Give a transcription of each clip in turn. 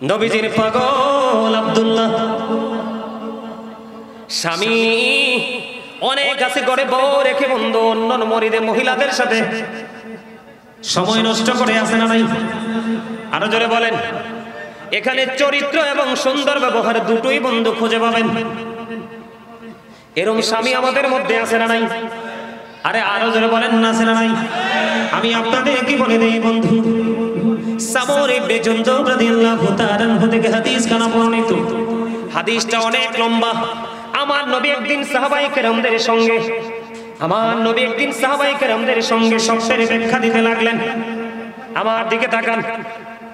নবীজির পাগল আব্দুল্লাহ স্বামী অনেক আছে ঘরে বউ রেখে বন্ধু অন্য মরিদে মহিলাদের সাথে সময় নষ্ট করে আছে না নাই? আরো জোরে বলেন। এখানে চরিত্র এবং সুন্দর ব্যবহার দুটোই বন্ধু খুঁজে পাবেন। এরকম স্বামী আমাদের মধ্যে আছে না নাই? আরে আরো জোরে বলেন না, আছে না নাই? আমি আপনাদের কি বলে দেই বন্ধু, সামর ইবনে জুনদুব রাদিয়াল্লাহু তাআলা আনহু থেকে হাদিস কানা বর্ণিত। হাদিসটা অনেক লম্বা। আমার নবী একদিন সাহাবায়ে কেরামদের সঙ্গে সবশের ব্যাখ্যা দিতে লাগলেন। আমার দিকে তাকান,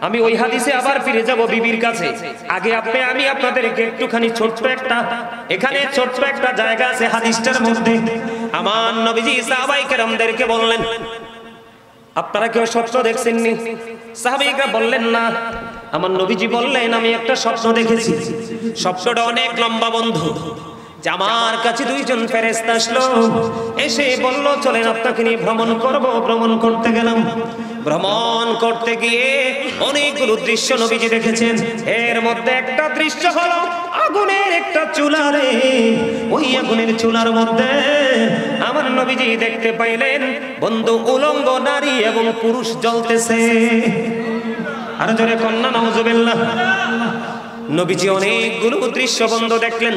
আমি ওই হাদিসে আবার ফিরে যাব বিবির কাছে। আগে আমি আপনাদেরকে একটুখানি ছোট্ট একটা জায়গা আছে হাদিসটার মধ্যে। আমার নবীজি সাহাবায়ে কেরামদেরকে বললেন, আপনারা কেউ স্বপ্ন দেখছেননি? সাহাবাইরা বললেন না। আমার নবীজি বললেন, আমি একটা স্বপ্ন দেখেছি। স্বপ্নটা অনেক লম্বা বন্ধু। যে আমার কাছে দুইজন ফেরেশতা আসলো, এসে বলল, চলেন আপনাকে নিয়ে ভ্রমণ করব। ভ্রমণ করতে গেলাম। ভ্রমণ করতে গিয়ে অনেকগুলো দৃশ্য নবীজি দেখেছেন। এর মধ্যে একটা দৃশ্য হলো আগুনের একটা চুলা রে। ওই আগুনের চুলার মধ্যে আমার নবীজি দেখতে পাইলেন বন্ধু উলঙ্গ নারী এবং পুরুষ জ্বলতেছে। আর জোরে কন্যা নাউজুবিল্লাহ। নবীজি অনেকগুলো দৃশ্য বন্ধু দেখলেন।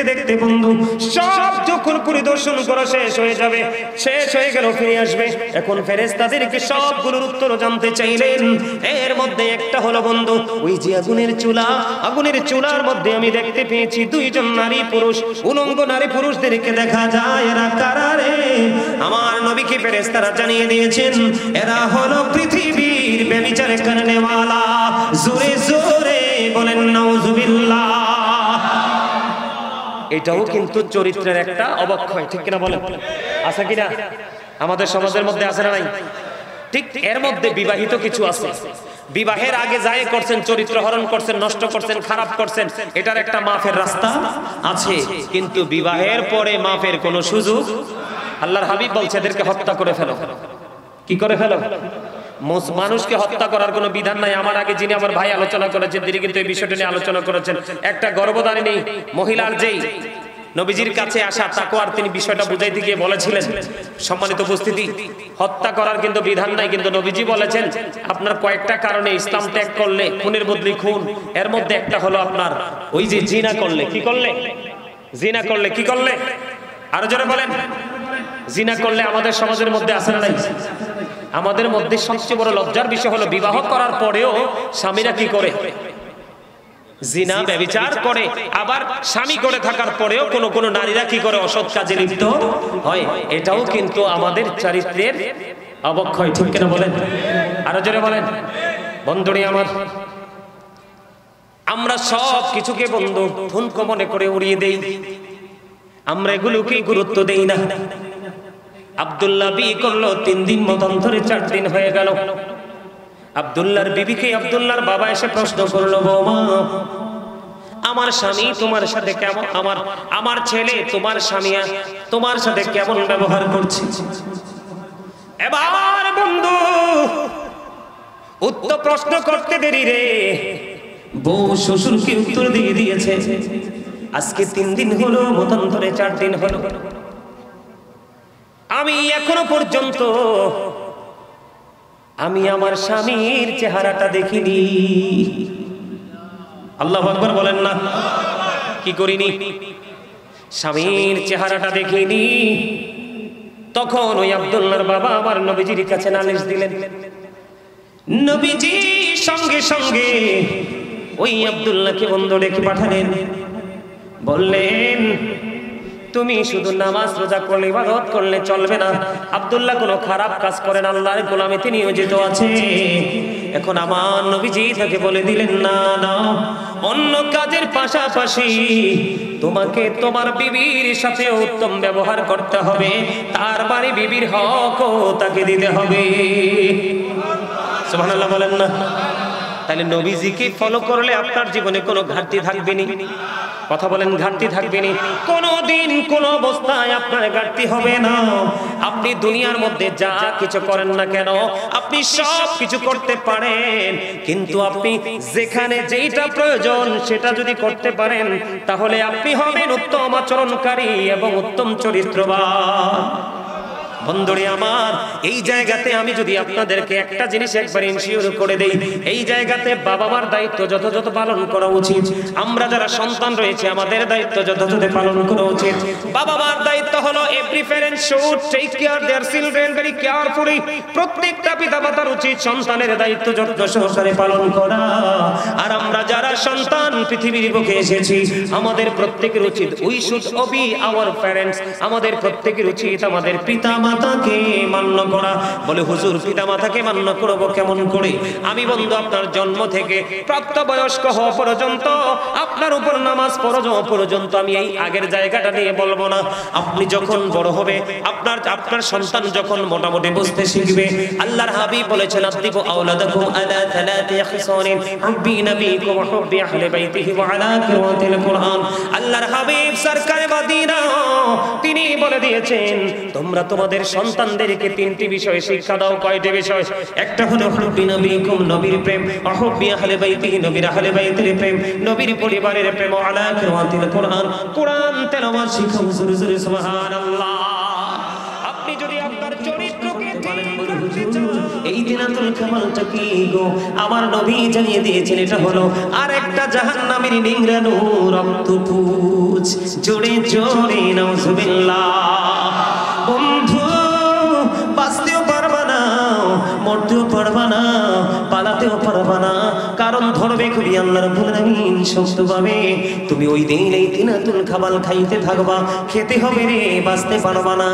দেখতে বন্ধু সব যখন পরিদর্শন করা শেষ হয়ে গেল, ফিরে আসবে। এখন ফেরেশতাদেরকে সবগুলোর উত্তর জানতে চাইলেন। এর মধ্যে একটা হলো বন্ধু, ওই যে আগুনের চুলার মধ্যে আমি দেখতে পেয়েছি দুইজন নারী পুরুষ, উলঙ্গ নারী পুরুষদেরকে দেখা যায়। এরা কারা রে? আমার নবীকে ফেরেশতারা জানিয়ে দিয়েছেন, এরা হলো পৃথিবীর ব্যভিচার করনেওয়ালা। জোরে জোরে বলেন নাউজুবিল্লাহ। এটাও কিন্তু চরিত্রের একটা অবক্ষয়, ঠিক কিনা বলেন? আছে কিনা? আমাদের সমাজের মধ্যে আছে না নাই? ঠিক এর মধ্যে বিবাহিত কিছু আছে। বিবাহের আগে যাই করছেন, চরিত্র হরণ করছেন, নষ্ট করছেন, খারাপ করছেন, এটার একটা মাফের রাস্তা আছে। কিন্তু বিবাহের পরে মাফের কোনো সুযোগ, আল্লাহর হাবিব বলছে এদেরকে হত্যা করে ফেলো। কি করে ফেলো? মানুষকে হত্যা করার কোনো বিধান নাই। আমার আগে যিনি আমার ভাই আলোচনা করেছেন, তিনি কিন্তু এই বিষয়টা নিয়ে আলোচনা করেছেন। একটা গর্ভধারিণী মহিলার যেই নবীজির কাছে আসা তাকওয়ার, তিনি বিষয়টা বুঝাইতে গিয়ে বলেছিলেন, সম্মানিত উপস্থিতি, হত্যা করার কিন্তু বিধান নাই, কিন্তু নবীজি বলেছেন আপনার কয়েকটা কারণে ইসলাম ত্যাগ করলে খুনের বদলে খুন। এর মধ্যে একটা হলো আপনার ওই যে জিনা করলে। কি করলে? জিনা করলে। কি করলে? আরো জোরে বলেন। জিনা করলে আমাদের সমাজের মধ্যে আছে না নাই? আমাদের মধ্যে সবচেয়ে বড় লজ্জার বিষয় হলো বিবাহ করার পরেও স্বামীরা কি করে? জিনা ব্যভিচার করে। আবার স্বামী করে থাকার পরেও কোন নারীরা কি করে? অসৎ কাজে লিপ্ত হয়। এটাও কিন্তু আমাদের চরিত্রের অবক্ষয়, ঠিক কিনা বলেন? আরো জোরে বলেন। বন্ধুরে আমার, আমরা সব কিছুকে বন্ধু ঠুনকো মনে করে উড়িয়ে দেই। আমরা এগুলোকে গুরুত্ব দেই না। আব্দুল্লাহ বিয়ে করলো 3 দিন মতান্তরে 4 দিন হয়ে গেল। আব্দুল্লাহর বিবিকে আব্দুল্লাহর বাবা এসে প্রশ্ন করলো, বৌমা, আমার স্বামী তোমার সাথে কেমন, আমার ছেলে তোমার স্বামী তোমার সাথে কেমন ব্যবহার করছে? এবার বন্ধু উত্তর প্রশ্ন করতে দেরি রে, বউ শ্বশুরকে উত্তর দিয়ে দিয়েছে, আজকে 3 দিন হলো, মতান্তরে 4 দিন হলো, আমি এখনো পর্যন্ত আমি আমার স্বামীর চেহারাটা দেখিনি। আল্লাহু আকবার বলেন না। কি করিনি? স্বামীর চেহারাটা দেখিনি। তখন ওই আব্দুল্লাহর বাবা আমার নবীজির কাছে নালিশ দিলেন। নবীজি সঙ্গে সঙ্গে ওই আব্দুল্লাহকে বন্ধ রেখে পাঠালেন। বললেন, তুমি শুধু নামাজ রোজা করলে, ইবাদত করলে চলবে না। আব্দুল্লাহ কোনো খারাপ কাজ করেন, আল্লাহর গোলামিতে নিয়োজিত আছে। এখন আমার নবীজি তাকে বলে দিলেন, না না, অন্য কাজের পাশাপাশি তোমাকে তোমার বিবির সাথে উত্তম ব্যবহার করতে হবে, তার বাড়ি বিবির হকও তাকে দিতে হবে। সুবহানাল্লাহ বলেন না। তাহলে নবীজিকে ফলো করলে আপনার জীবনে কোনো ঘাটতি থাকবে না। কথা বলেন, ঘাটতি থাকবে না। কোনোদিন কোন অবস্থায় আপনার ঘাটতি হবে না। আপনি দুনিয়ার মধ্যে যা কিছু করেন না কেন, আপনি সব কিছু করতে পারেন, কিন্তু আপনি যেখানে যেটা প্রয়োজন সেটা যদি করতে পারেন, তাহলে আপনি হবেন উত্তম আচরণকারী এবং উত্তম চরিত্রবান। বন্ধুরে আমার, এই জায়গাতে আমি যদি আপনাদেরকে একটা জিনিস একবার ইনশিওর করে দেই, এই জায়গাতে বাবা মার দায়িত্ব যথাযথ পালন করা উচিত। আমরা যারা সন্তান রয়েছে আমাদের দায়িত্ব যথাযথ পালন করা উচিত। বাবা মার দায়িত্ব হলো every parent should take care their children very carefully. প্রত্যেকটা পিতামাতার উচিত সন্তানের দায়িত্ব যত্ন সহকারে পালন করা। আর আমরা যারা সন্তান পৃথিবীর বুকে এসেছি, আমাদের প্রত্যেকের উচিত we should Obi our parents. আমাদের প্রত্যেকের উচিত আমাদের পিতামাতাকে মান্য করা। বলে হুজুর পিতামাতাকে মান্য করব কেমন করে? আমি বন্ধু আপনার জন্ম থেকে প্রাপ্তবয়স্ক হওয়া পর্যন্ত, আপনার উপর নামাজ পড়া পর্যন্ত আমি এই আগের জায়গাটা নিয়ে বলবো না। আপনি যখন বড় হবে, আপনার সন্তান যখন মোটামুটি বুঝতে শিখবে, আল্লাহর হাবিব বলেছেন আতিবু আওলাদাকুম আলা থালাতি খিসানিন হুব্বি নবীকুম ওয়া হুব্বি আহলি বাইতিহি ওয়া আলা কিরাতিল কুরআন। আল্লাহর হাবিব সরকারে মদিনা তিনি বলে দিয়েছেন, তোমরা তোমাদের সন্তানদেরকে তিনটি বিষয়ে শিক্ষা দাও। কয়টি বিষয়? একটা হলো হুব্বি নবীকুম, নবীর প্রেম, ওয়া হুব্বি আহলি বাইতিহি, নবীর আহলে বাইতের প্রেম, নবীর পরিবারের প্রেম, ওয়া আলা কিরাতিল কুরআন, কুরআন তেলাওয়াত শিখাও। জোরে জোরে সুবহানাল্লাহ। আপনি যদি আপনার চরিত্রকে এই দিনাতুল কামালটা কি গো? আমার নবী জানিয়ে দিয়েছেন এটা হলো আরেকটা জাহান্নামের নিংড়ানো রক্তপুঁজ। জোরে জোরে নাউজুবিল্লাহ। বন্ধু বাঁচতেও পারবা না, মরতেও পারবা না, পালাতেও পারবা না, কারণ ধরবে খুবই আল্লাহ রাব্বুল আলামিন শক্তভাবে। তুমি ওই দিন এই দিনাতুল কামাল খাইতে থাকবা, খেতে হবে রে, বাঁচতে পারবা না।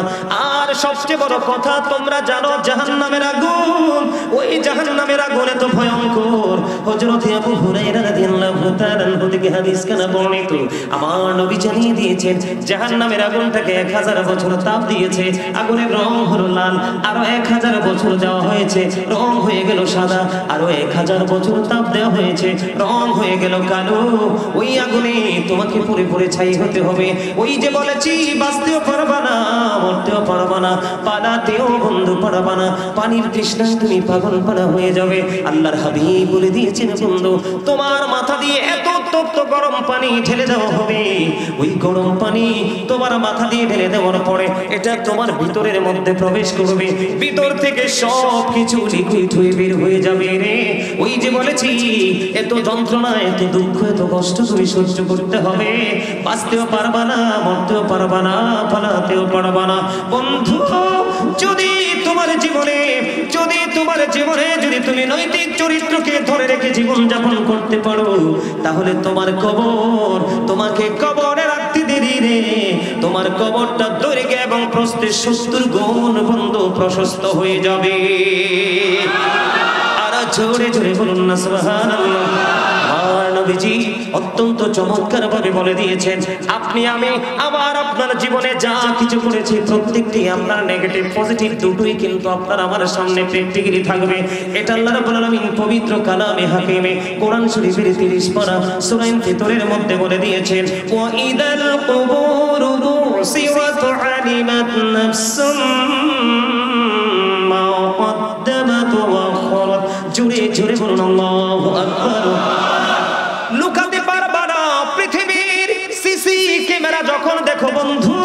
আর সবচেয়ে বড় কথা, তোমরা জানো জাহান্নামের আগুন, ওই জাহান্নামের আগুন এত ভয়ঙ্কর। হযরত আবু হুরায়রা রাদিয়াল্লাহু তাআলা থেকে হাদিস কানা বর্ণিত, আমার নবী জানিয়ে দিয়েছেন জাহান্নামের আগুনটাকে 1000 বছর তাপ দিয়েছে, আগুনের রং হলো লাল। আরো 1000 বছর দেওয়া হয়েছে, রং হয়ে গেল সাদা। আরো 1000 বছর তাপ দেওয়া হয়েছে, রং হয়ে গেল কালো। ওই আগুনে তোমাকে পুরে পুরে ছাই হতে হবে। ওই যে বলেছি, বাঁচতেও পারবা না, মরতেও পারবা না, পালাতেও বন্ধু পারবা না। পানির তৃষ্ণায় তুমি পাগল পাড়া হয়ে যাবে। আল্লাহর হাবিব বলে দিয়েছেন, বন্ধু তোমার মাথা দিয়ে এত তপ্ত গরম পানি ঢেলে দেওয়া হবে। ওই গরম পানি তোমার মাথা দিয়ে ঢেলে দেওয়ার পরে এটা তোমার ভিতরের মধ্যে প্রবেশ করবে, ভিতর থেকে সব কিছু লিকুইড হয়ে বের হয়ে যাবে রে। ওই যে বলেছি, এত যন্ত্রণা, এত দুঃখ, এত কষ্ট তুমি সহ্য করতে হবে। বাঁচতেও পারবা না, মরতেও পারবা না, পালাতেও পারবা না। বন্ধু যদি তোমার জীবনে যদি তুমি নৈতিক চরিত্রকে ধরে রেখে জীবন যাপন করতে পারো, তাহলে তোমার কবর, তোমাকে কবরে রাখতে দেরি রে। তোমার কবরটা দৈর্ঘ্য এবং প্রস্থে 70 গুণ বন্ধু প্রশস্ত হয়ে যাবে। আর জোরে জোরে বলুন না সুবহানাল্লাহ। আর নবীজি অত্যন্ত চমৎকার ভাবে বলে দিয়েছেন, আপনি আমি আবার আপনার জীবনে যা কিছু করেছি প্রত্যেকটি আপনার নেগেটিভ পজিটিভ দুটোই কিন্তু আপনার আমার সামনে প্র্যাকটিক্যালি থাকবে। এটা আল্লাহ রাব্বুল আলামিন পবিত্র কালামে হাকিমে কোরআন শরীফের 30 পারা সূরা ফিতরের মধ্যে বলে দিয়েছেন, ওয়া ইদাল কুবুরু বুসিরাত আলিমাত নাফসুম মা কদ্দামাত ওয়া আখরাত। জোরে জোরে বলুন আল্লাহু আকবার। লুকাতে পারবা না, পৃথিবীর সিসি ক্যামেরা যখন দেখো বন্ধু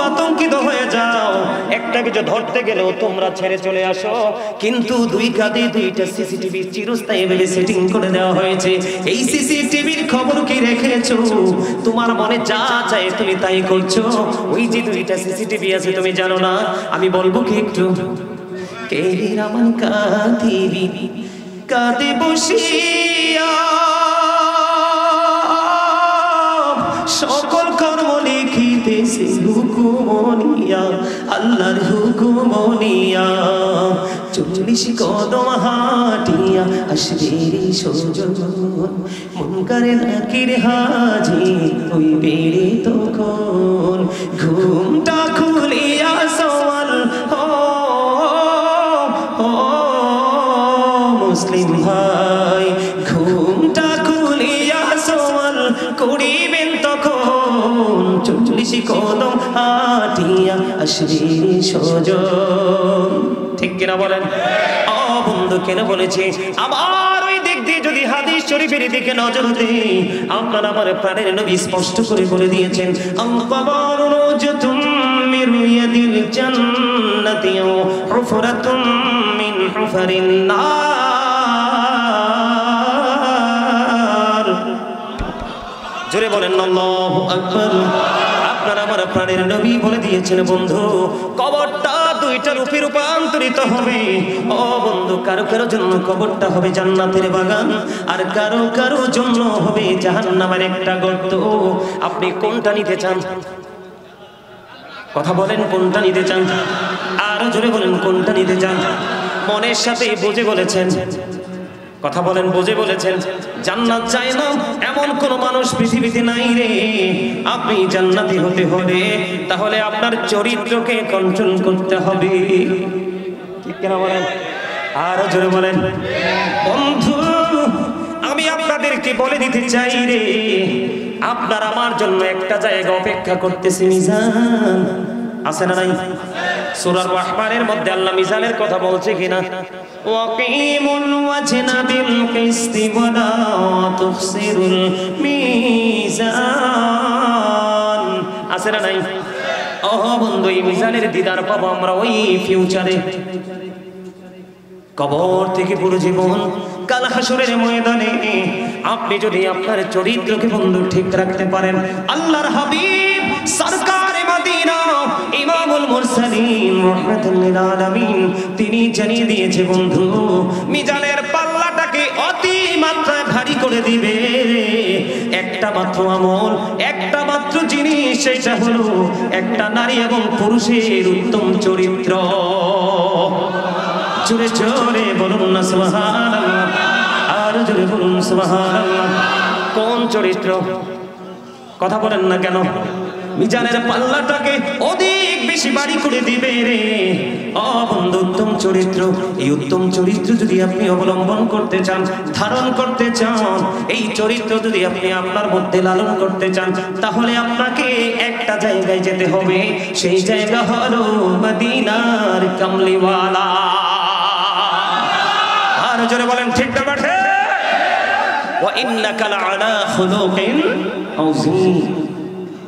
আতঙ্কিত হয়ে যাও। একটা কিছু ধরতে গেলেও তোমরা ছেড়ে চলে আসো, কিন্তু দুই কাঁধে দুইটা সিসিটিভি চিরস্থায়ী ভাবে সেটিং করে দেওয়া হয়েছে। এই সিসিটিভির খবর কি রেখেছো? তোমার মনে যা চায় তুমি তাই করছো। ওই যে দুইটা সিসিটিভি আছে তুমি জানো না? আমি বলবো কি একটু, কে রামান কাঁদিবি কাঁদে বসিয়া, সকল কর্ম লিখিতেছে হুকুমনিয়া, আল্লাহর হুকুমনিয়া। 40 কদম হাঁটিয়া আসবে রে সজন, মুনকারে নাকির হাজির হইবে রে তখন। ঘুমটা খুলিয়া সওয়াল মুসলিম ভাই, বাসির সজন। ঠিক কিনা বলেন? ও বন্ধু, কেন বলেছি? আমার ওই দিক দিয়ে যদি হাদিস শরীফের দিকে নজর দেই, আপনার আমার প্রাণের নবী স্পষ্ট করে বলে দিয়েছেন, আল-কবরু রওজাতুম মিন রিয়াদিল জান্নাতি ওয়া হুফরাতুম মিন হুফারিন নার। জোরে বলেন আল্লাহু আকবার। আপনার আমার প্রাণের নবী বলে দিয়েছেন বন্ধু, কবরটা দুইটা রূপে রূপান্তরিত হবে। ও বন্ধু, কারো কারো জন্য কবরটা হবে জান্নাতের বাগান, আর কারো কারো জন্য হবে জাহান্নামের একটা গর্ত। আপনি কোনটা নিতে চান? কথা বলেন, কোনটা নিতে চান? আরো জোরে বলেন, কোনটা নিতে চান? মনের সাথে বুঝে বলেছেন। কথা বলেন, বুঝে বলেছেন। জান্নাত চায় না এমন কোন মানুষ পৃথিবীতে নাই রে। আপনি জান্নাতি হতে হলে তাহলে আপনার চরিত্রকে কন্ট্রোল করতে হবে। ঠিক কিনা বলেন? আরো জোরে বলেন। বন্ধু, আমি আপনাদেরকে বলে দিতে চাই রে, আপনার আমার জন্য একটা জায়গা অপেক্ষা করতেছে, মিজান। আছে না নাই? সূরা রহমানের মধ্যে আল্লাহ মিজানের কথা বলছে কিনা? ওয়াকিমুল ওয়াজনা বিল কিসতি ওয়া লা তুখসিরুল মিজান। আছে না নাই? ও বন্ধু, এই মিজানের দিদার পাবো আমরা ওই ফিউচারে। কবর থেকে পুরো জীবন কাল হাসরের ময়দানে আপনি যদি আপনার চরিত্রকে বন্ধু ঠিক রাখতে পারেন, আল্লাহর হাবিব সরকারে মদিনা ইমামুল মুরসালিন রাহমাতুল লিল আলামিন তিনি জানিয়ে দিয়েছে বন্ধু, মিজানের পাল্লাটাকে অতি মাত্রায় ভারী করে দিবে একটা মাত্র আমল, একটা মাত্র জিনিস, সেটা হলো একটা নারী এবং পুরুষের উত্তম চরিত্র। জোরে জোরে বলুন না সুবহানাল্লাহ, আর জোরে বলুন সুবহানাল্লাহ। কোন চরিত্র? কথা বলেন না কেন? মিজানের পাল্লাটাকে অধিক বেশি বাড়ি করে দিবে রে। ও বন্ধু, উত্তম চরিত্র। এই উত্তম চরিত্র যদি আপনি অবলম্বন করতে চান, ধারণ করতে চান, এই চরিত্র যদি আপনি আপনার মধ্যে লালন করতে চান, তাহলে আপনাকে একটা জায়গায় যেতে হবে। সেই জায়গা হলো মদিনার কামলিওয়ালা। আর জোরে বলেন, ঠিক না বেঠে? ওয়া ইন্নাকা লাআলা খুলুকিন আযীম।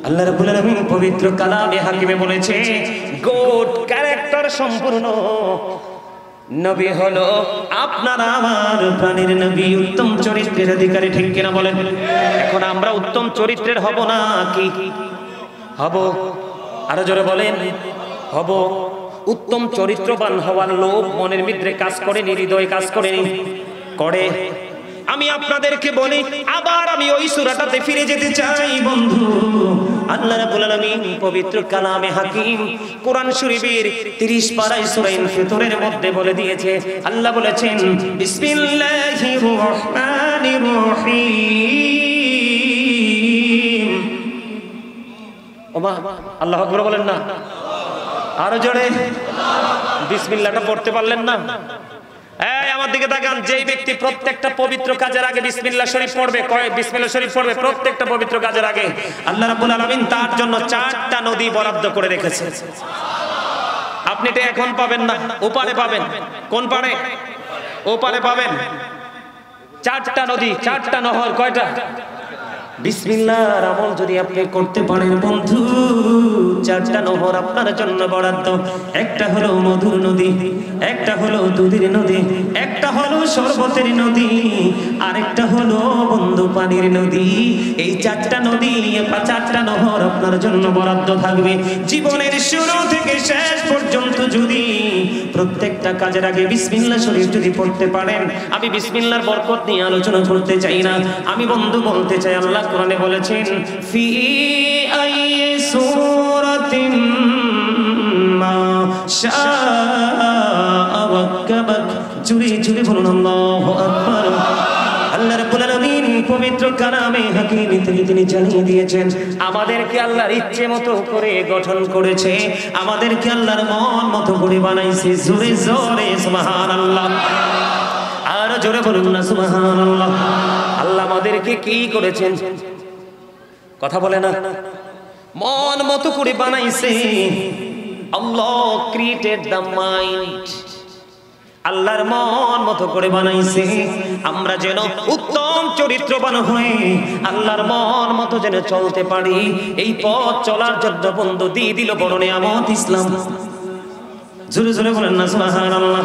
আল্লাহ রাব্বুল আলামিন পবিত্র কালামে হাকিমে বলেছে, গুড ক্যারেক্টার সম্পূর্ণ নবী হলো আপনার আমার প্রাণের নবী, উত্তম চরিত্রের অধিকারী। ঠিক কিনা বলেন? এখন আমরা উত্তম চরিত্রের হব না কি হব? আরো জোরে বলেন, হব। উত্তম চরিত্রবান হওয়ার লোভ মনের ভিতরে কাজ করে, হৃদয়ে কাজ করে করে। আমি আপনাদেরকে বলি, আবার আমি ওই সূরাটাতে ফিরে যেতে চাই বন্ধু। আল্লাহ রাব্বুল আলামিন পবিত্র কালামে হাকিম কোরআন শরীফের 30 পারায় সূরা ইনফিতরের মধ্যে বলে দিয়েছে, আল্লাহ বলেছেন, বিসমিল্লাহির রহমানির রহিম। ওমা, আল্লাহু আকবার বলেন না? আরো জোরে বিসমিল্লাহটা পড়তে পারলেন না? এই আমার দিকে তাকান, যেই ব্যক্তি প্রত্যেকটা পবিত্র কাজের আগে বিসমিল্লাহ শরীফ পড়বে, বিসমিল্লাহ শরীফ পড়বে প্রত্যেকটা পবিত্র কাজের আগে, আল্লাহ রাব্বুল আলামিন তার জন্য 4টা নদী বরাদ্দ করে রেখেছে। আপনি এটা এখন পাবেন না, ওপারে পাবেন। কোন পারে? ওপারে পাবেন 4টা নদী, 4টা নহর। কয়টা? বিসমিল্লাহর আমল যদি আপনি করতে পারেন বন্ধু, 4টা নহর আপনার জন্য বরাদ্দ। একটা হলো মধুর নদী, একটা হলো দুধের নদী, একটা হলো শরবতের নদী, আরেকটা হলো বন্ধু পানির নদী। এই 4টা নদী, 4টা নহর আপনার জন্য বরাদ্দ থাকবে। জীবনের শুরু থেকে শেষ পর্যন্ত যদি প্রত্যেকটা কাজের আগে বিসমিল্লাহ শরীফ যদি পড়তে পারেন, আমি বিসমিল্লাহর বরকত নিয়ে আলোচনা করতে চাই না, আমি বন্ধু বলতে চাই, আল্লাহ কোরআনে বলেছেন, ফি আইয়ি সূরাতিন মা শাআ ওয়াক্কাবাক। জুড়ে জুড়ে বলুন আল্লাহু আকবার। আল্লাহ রাব্বুল আলামিন পবিত্র কালামে হাকিমে তিনি জানিয়ে দিয়েছেন, আমাদেরকে আল্লাহর ইচ্ছে মতো করে গঠন করেছে, আমাদেরকে আল্লাহর মন মতো করে বানাইছে। জোরে জোরে সুবহানাল্লাহ, আর জোরে বলুন না সুবহানাল্লাহ। আল্লাহ আমাদেরকে কি করেছেন? কথা বলে না? মন মতো করে বানাইছে। Allah created the mind. আল্লাহর মন মতো করে বানাইছে আমরা যেন উত্তম চরিত্রবান হয়ে আল্লাহর মন মতো যেন চলতে পারি। এই পথ চলার জন্য বন্ধু দিয়ে দিল বড় নিয়ামত ইসলাম। জোরে জোরে বলেন না সুবহানাল্লাহ।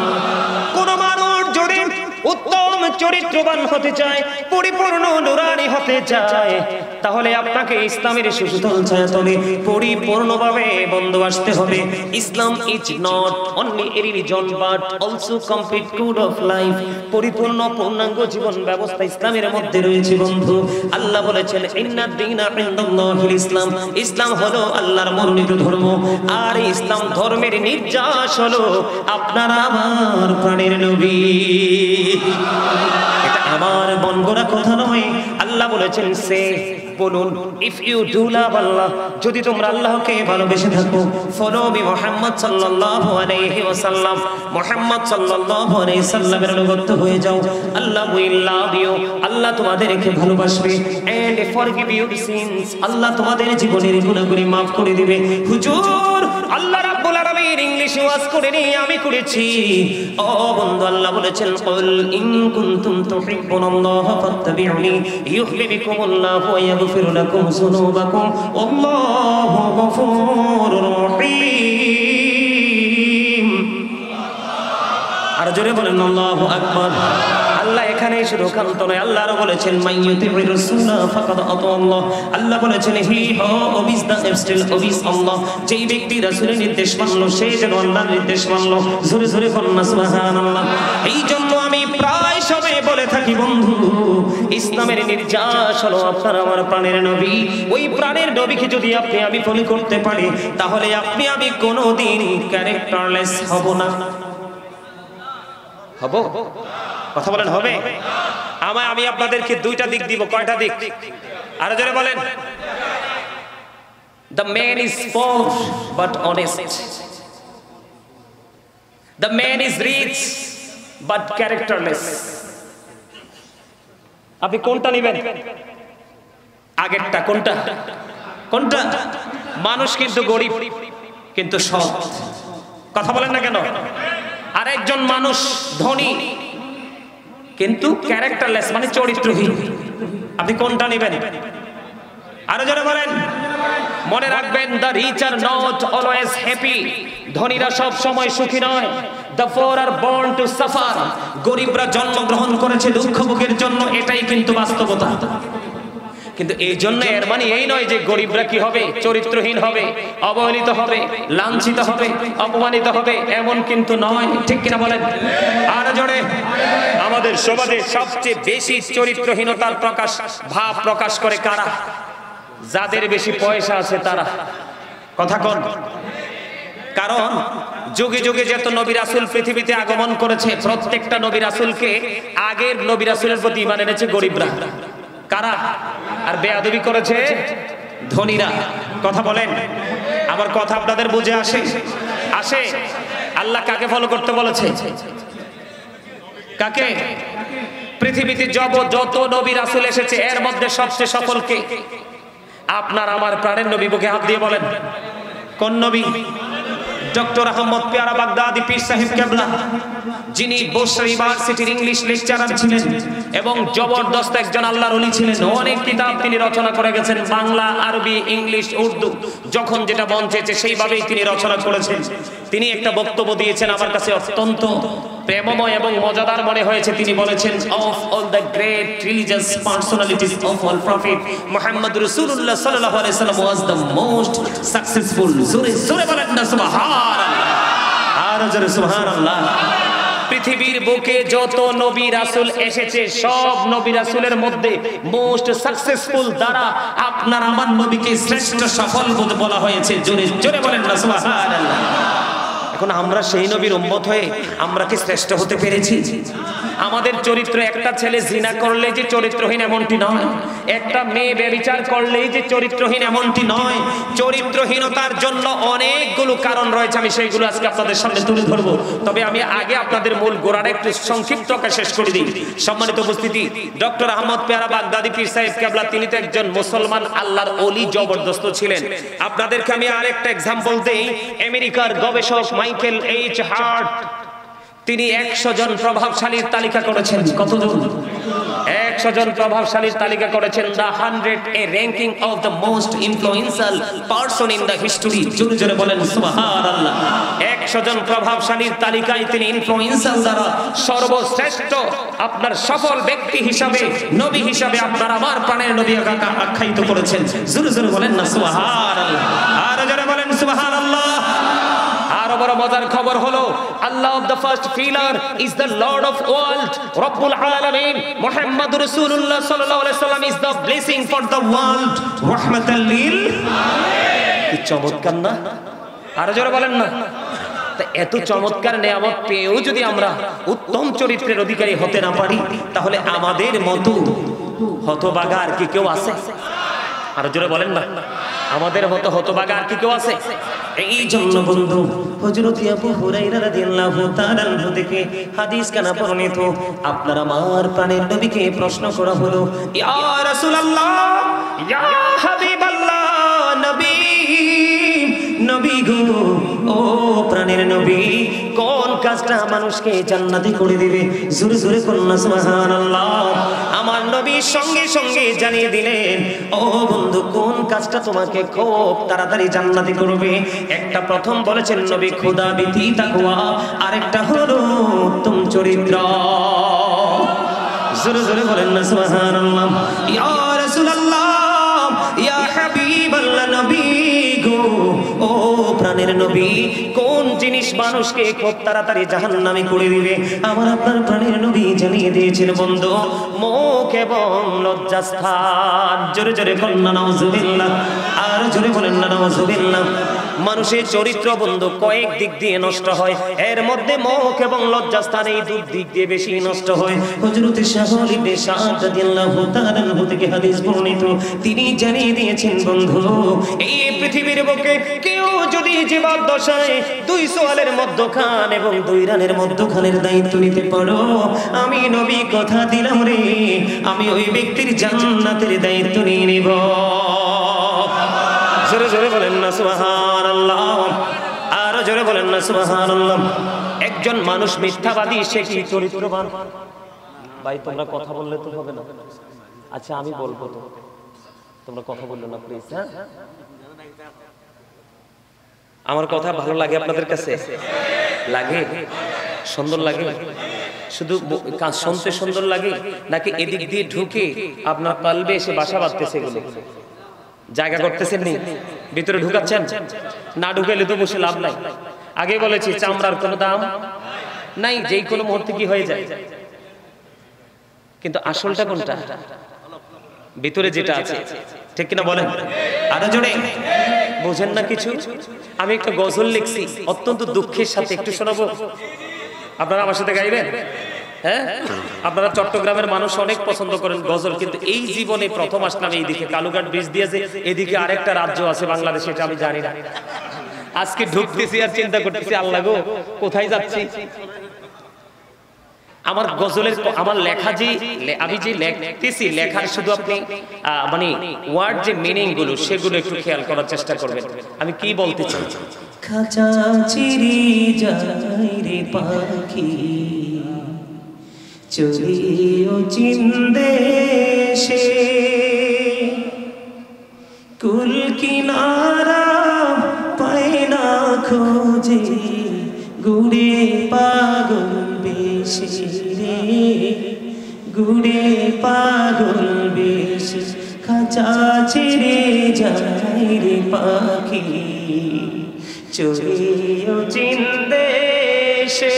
কোন মানুষ যদি উত্তম চরিত্রবান হতে চায়, পরিপূর্ণ নুরানি হতে চায়, তাহলে আপনাকে ইসলামের সুশীতল ছায়াতলে পরিপূর্ণভাবে বন্ধু আসতে হবে। Islam is not only a religion but also complete code of life. পরিপূর্ণ পূর্ণাঙ্গ জীবন ব্যবস্থা ইসলামের মধ্যে রয়েছে বন্ধু। আল্লাহ বলেছেন ইন্নাদ দীনা ইনদাল্লাহিল ইসলাম। ইসলাম হলো আল্লাহর মনোনীত ধর্ম। আর ইসলাম ধর্মের নির্যাস হলো আপনার আমার প্রাণের নবী। এটা আমার বনগড়া কথা নয়, আল্লাহ বলেছেন সে বলুন ইফ ইউ ডু লাভ আল্লাহ, যদি তোমরা আল্লাহকে ভালোবেসে থাকো, ফলো মি মুহাম্মদ সাল্লাল্লাহু আলাইহি ওয়াসাল্লাম, মুহাম্মদ সাল্লাল্লাহু আলাইহি সাল্লামের অনুগত হয়ে যাও, আল্লাহ উইল লাভ ইউ, আল্লাহ তোমাদেরকে ভালোবাসবে, এন্ড ফরগিভ ইউর সিনস, আল্লাহ তোমাদের জীবনের গুনাহগুলি maaf করে দিবে। হুজুর আল্লাহ রাব্বুল আলামিন ইংলিশে ওয়াজ করেনি, আমি করেছি। ও বন্ধু আল্লাহ বলেছেন কুল ইন কুনতুম তুহিব্বুনাল্লাহা ফাত্তাবিউনি ইউহিব্বুকুমুল্লাহু ওয়া ইয়াগফির লাকুম যুনুবাকুম আল্লাহু গফুরুর রহিম। আর জোরে বলেন আল্লাহু আকবার। আল্লাহ এখানে শুধু কান্ত নয়, আল্লাহ আরো বলেছেন মাইয়ুতির রাসূলা ফাকাদ আতাল্লাহ। আল্লাহ বলেছেন হি হো ওবিস দা এবস্টিল ওবিস আল্লাহ। যেই ব্যক্তি রাসূলের নির্দেশ মানলো সে যেন আল্লাহর নির্দেশ মানলো। জোরে জোরে বলুন সুবহানাল্লাহ। এই জন্য আমি প্রায় সবে বলে থাকি বন্ধু, ইসলামের নির্যাস হলো আপনার আমার প্রাণের নবী। ওই প্রাণের নবীকে যদি আপনি আমি ফলো করতে পারি, তাহলে আপনি আমি কোনোদিন ক্যারেক্টারলেস হব না। হব? কথা বলেন হবে? আমি আপনাদেরকে দুইটা দিক দিব। কয়টা দিক? আরো জোরে বলেন। The man is poor but honest. The man is rich but characterless. আপনি কোনটা নেবেন? আগেরটা কোনটা? কোনটা? মানুষ কিন্তু গরিব কিন্তু সৎ। কথা বলেন না কেন? আরেকজন মানুষ ধনী কিন্তু ক্যারেক্টারলেস, মানে চরিত্রহীন। আপনি কোনটা নেবেন? আরো যারা বলেন। মনে রাখবেন the rich are not always happy. ধনীরা সব সময় সুখী নয়। The poor are born to suffer. গরিবরা জন্মগ্রহণ করেছে দুঃখ ভোগের জন্য, এটাই কিন্তু বাস্তবতা। কিন্তু এই জন্য এর মানে এই নয় যে গরিবরা কি হবে? চরিত্রহীন হবে, অবহেলিত হবে, লাঞ্ছিত হবে, অপমানিত হবে, এমন কিন্তু নয়। ঠিক কিনা বলেন? আর জোরে। আমাদের সমাজে সবচেয়ে বেশি চরিত্রহীনতার ভাব প্রকাশ করে কারা? যাদের বেশি পয়সা আছে তারা। কথা কোন? কারণ যুগে যুগে যত নবী রাসূল পৃথিবীতে আগমন করেছে, প্রত্যেকটা নবী রাসূলকে আগের নবী রাসূলের প্রতি ঈমান এনেছে গরিবরা। কারা? আর বেয়াদবি করেছে ধনীরা। কথা বলেন। আমার কথা আপনাদের বুঝে আসে? আসে? আল্লাহ কাকে ফলো করতে বলেছে? কাকে? পৃথিবীতে যত নবী রাসূল এসেছে এর মধ্যে সবচেয়ে সফল কে? আপনার আমার প্রাণের নবী। বুকে হাত দিয়ে বলেন কোন নবী? ডক্টর আহমদ পেয়ারা বাগদাদি পীর সাহেব কেবলা, যিনি বসরা ইউনিভার্সিটির ইংলিশ লেকচারার ছিলেন এবং জবরদস্ত একজন আল্লাহর ওলি ছিলেন। অনেক কিতাব তিনি রচনা করে গেছেন, বাংলা, আরবি, ইংলিশ, উর্দু, যখন যেটা মন চেয়েছে সেইভাবেই তিনি রচনা করেছেন। তিনি একটা বক্তব্য দিয়েছেন, আমার কাছে অত্যন্ত প্রেমময় এবং মজাদার মনে হয়েছে। তিনি বলেছেন of all the great religious personalities of all prophet Muhammad রাসূলুল্লাহ সাল্লাল্লাহু আলাইহি ওয়াসাল্লাম ওয়াজ দ্য মোস্ট সাকসেসফুল। জোরে জোরে বলেন না সুবহানাল্লাহ। আর জোরে সুবহানাল্লাহ। পৃথিবীর বুকে যত নবী রাসূল এসেছে সব নবী রাসূলের মধ্যে মোস্ট সাকসেসফুল দ্বারা আপনার আমার নবীকে শ্রেষ্ঠ সফল বলা হয়েছে। জোরে জোরে বলেন না সুবহানাল্লাহ। এখন আমরা সেই নবীর উম্মত হয়ে আমরা কি শ্রেষ্ঠ হতে পেরেছি? আমাদের চরিত্র একটা ছেলে জিনা করলে যে চরিত্রহীন এমনটি নয়, একটা মেয়ে ব্যভিচার করলেই যে চরিত্রহীন এমনটি নয়। চরিত্রহীনতার জন্য অনেকগুলো কারণ রয়েছে, আমি সেইগুলো আজকে আপনাদের সামনে তুলে ধরবো। তবে আমি আগে আপনাদের মূল গোড়াটা একটু সংক্ষিপ্তকে শেষ করে দিই। সম্মানিত উপস্থিতি, ডক্টর আহমদ পেয়ারা বাগদাদি পীর সাহেব কেবলা তিনি তো একজন মুসলমান আল্লাহর ওলি জবরদস্ত ছিলেন। আপনাদেরকে আমি আরেকটা এক্সাম্পল দেই। আমেরিকার গবেষক মাইকেল এইচ হার্ট তিনি 100 জন প্রভাবশালীর তালিকা করেছেন। কতজন? 100 জন প্রভাবশালীর তালিকা করেছেন। The 100 A ranking of the most influential person in the history. জোরে জোরে বলেন সুবহানাল্লাহ। 100 জন প্রভাবশালীর তালিকায় তিনি ইনফ্লুয়েন্সার দ্বারা সর্বশ্রেষ্ঠ আপনার সফল ব্যক্তি হিসাবে, নবী হিসাবে আপনার আমার প্রাণের নবী আখ্যায়িত করেছেন। জোরে জোরে বলেন না সুবহানাল্লাহ। আর জোরে বলেন সুবহানাল্লাহ। আরো বড় মজার খবর হলো, Allah of the first pillar is the lord of world রব্বুল আলামিন মুহাম্মদুর রাসূলুল্লাহ সাল্লাল্লাহু আলাইহি সাল্লাম is the blessing for the world রাহমাতাল লিল আলামিন। কি চমৎকার না? আরো জোরে বলেন না। এত চমৎকার নিয়ামত পেয়েও যদি আমরা উত্তম চরিত্রের অধিকারী হতে না পারি, তাহলে আমাদের মতো হতভাগা আর কি কেউ আছে? আরো জোরে বলেন না। আমাদের মতো হতভাগা আর কি কেউ আছে? এই জন্য বন্ধু, হযরত আবু হুরায়রা রাদিয়াল্লাহু তাআলা আনহু থেকে হাদিস কানা বর্ণিত, আপনার আমার প্রাণের নবীকে প্রশ্ন করা হলো, ইয়া রাসূলুল্লাহ, ইয়া হাবিবাল্লাহ, নবী নবী গো, ও প্রাণের নবী, কোন কাজটা মানুষকে জান্নাতি করে দিবে? জোরে জোরে বলুন না সুবহানাল্লাহ। আমার নবী সঙ্গে সঙ্গে জানিয়ে দিলেন, ও বন্ধু, কোন কাজটা তোমাকে খুব তাড়াতাড়ি জান্নাতি করবে? একটা প্রথম বলেছেন নবী খোদা ভীতি তাকওয়া, আরেকটা হলো উত্তম চরিত্র। জোরে জোরে বলেন না সুবহানাল্লাহ। ইয়া রাসূলুল্লাহ, ইয়া হাবিবাল্লাহ, নবী গো, ও প্রাণের নবী, কোন জিনিস মানুষকে খুব তাড়াতাড়ি জাহান্নামে করে দিবে? আমার আপনার প্রাণের নবী জানিয়ে দিয়েছেন বন্ধু, মুখ এবং লজ্জাস্থান। জোরে জোরে বলেন না নাউজুবিল্লাহ। আর জোরে বলেন না নাউজুবিল্লাহ। মানুষের চরিত্র বন্ধু কয়েক দিক দিয়ে নষ্ট হয়, এর মধ্যে মুখ এবং লজ্জাস্থান এই দুই দিক দিয়ে বেশি নষ্ট হয়। হযরত শাহল ইবনে সাদ রাদিয়াল্লাহু তাআলা আনহু থেকে হাদিস বর্ণিত, তিনি জানিয়ে দিয়েছেন বন্ধু, এই পৃথিবীর বুকে কেউ যদি জীবদ্দশায় 2 সোয়ালের মধ্যখান এবং 2 রানের মধ্যখানের দায়িত্ব নিতে পারো, আমি নবী কথা দিলাম রে, আমি ওই ব্যক্তির জান্নাতের দায়িত্ব নিয়ে নেব। জোরে জোরে বলেন না সুবহানাল্লাহ। আর জোরে বলেন না সুবহানাল্লাহ। একজন মানুষ মিথ্যাবাদী, সে কি চরিত্রবান? ভাই তোমরা কথা বললে তো হবে না। আচ্ছা আমি বলবো তো, তোমরা কথা বললো না প্লিজ। হ্যাঁ, আমার কথা ভালো লাগে আপনাদের কাছে? লাগে? সুন্দর লাগে? শুধু শুনতে সুন্দর লাগে, নাকি এদিক দিয়ে ঢুকে আপনার কলবে এসে বাসা বাঁধতেছে? এগুলো জায়গা করতেছেন নি, ভিতরে ঢুকাচ্ছেন? না ঢুকাইলে তো বসে লাভ নাই। আগে বলেছি চামড়ার কোনো দাম নাই, যেই কোনো মুহূর্তে কি হয়ে যায়। কিন্তু আসলটা কোনটা? ভিতরে যেটা আছে, ঠিক কিনা বলেন? আরো জোরে বোঝেন না কিছু? আমি একটা গজল লিখছি অত্যন্ত দুঃখের সাথে, একটু শোনাবো? আপনারা আমার সাথে গাইবেন? হ্যাঁ, আপনারা চট্টগ্রামের মানুষ অনেক পছন্দ করেন গজল, কিন্তু এই জীবনে প্রথম আসলাম এইদিকে কালুঘাট ব্রিজ দিয়েছে, এদিকে আরেকটা রাজ্য আছে বাংলাদেশে, এটা আমি জানি না। আজকে ঢুকতেছি আর চিন্তা করতেছি, আল্লাহ গো কোথায় যাচ্ছি। আমার গজলের, আমার লেখা যে আমি যে লিখতেছি, লেখার শুধু আপনি মানে ওয়ার্ড যে মিনিং গুলো সেগুলো একটু খেয়াল করার চেষ্টা করবেন। আমি কি বলতে চাই? খাঁচা চিরি যায় রে পাখি, চলিও চিন্দেশে, কুল কিনারা পায় না খোঁজে, গুড়ে পাগল বেশি রে, গুড়ে পাগল বেশি। খাঁচা ছেড়ে যায় রে পাখি, চলিও চিন্দেশে,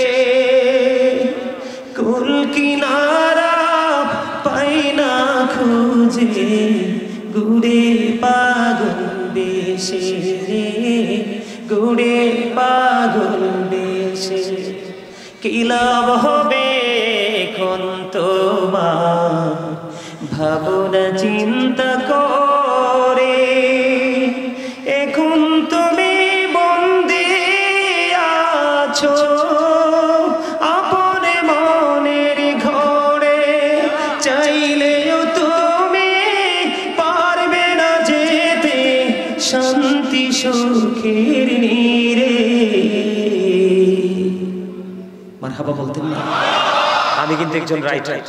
কুল কিনারা পাই না খুঁজে, গুড়ে পাগল বেশে রে, গুড়ে পাগল বেশে। কি লাভ হবে এখন তোমার ভাবনা চিন্তা করে এখন তুমি বন্দী আছো আপন মনের ঘরে চাইলেও তুমি পারবে না যেতে শান্তি সুখের নীড়ে মারহাবা বলতেন না আমি কিন্তু একজন রাইটার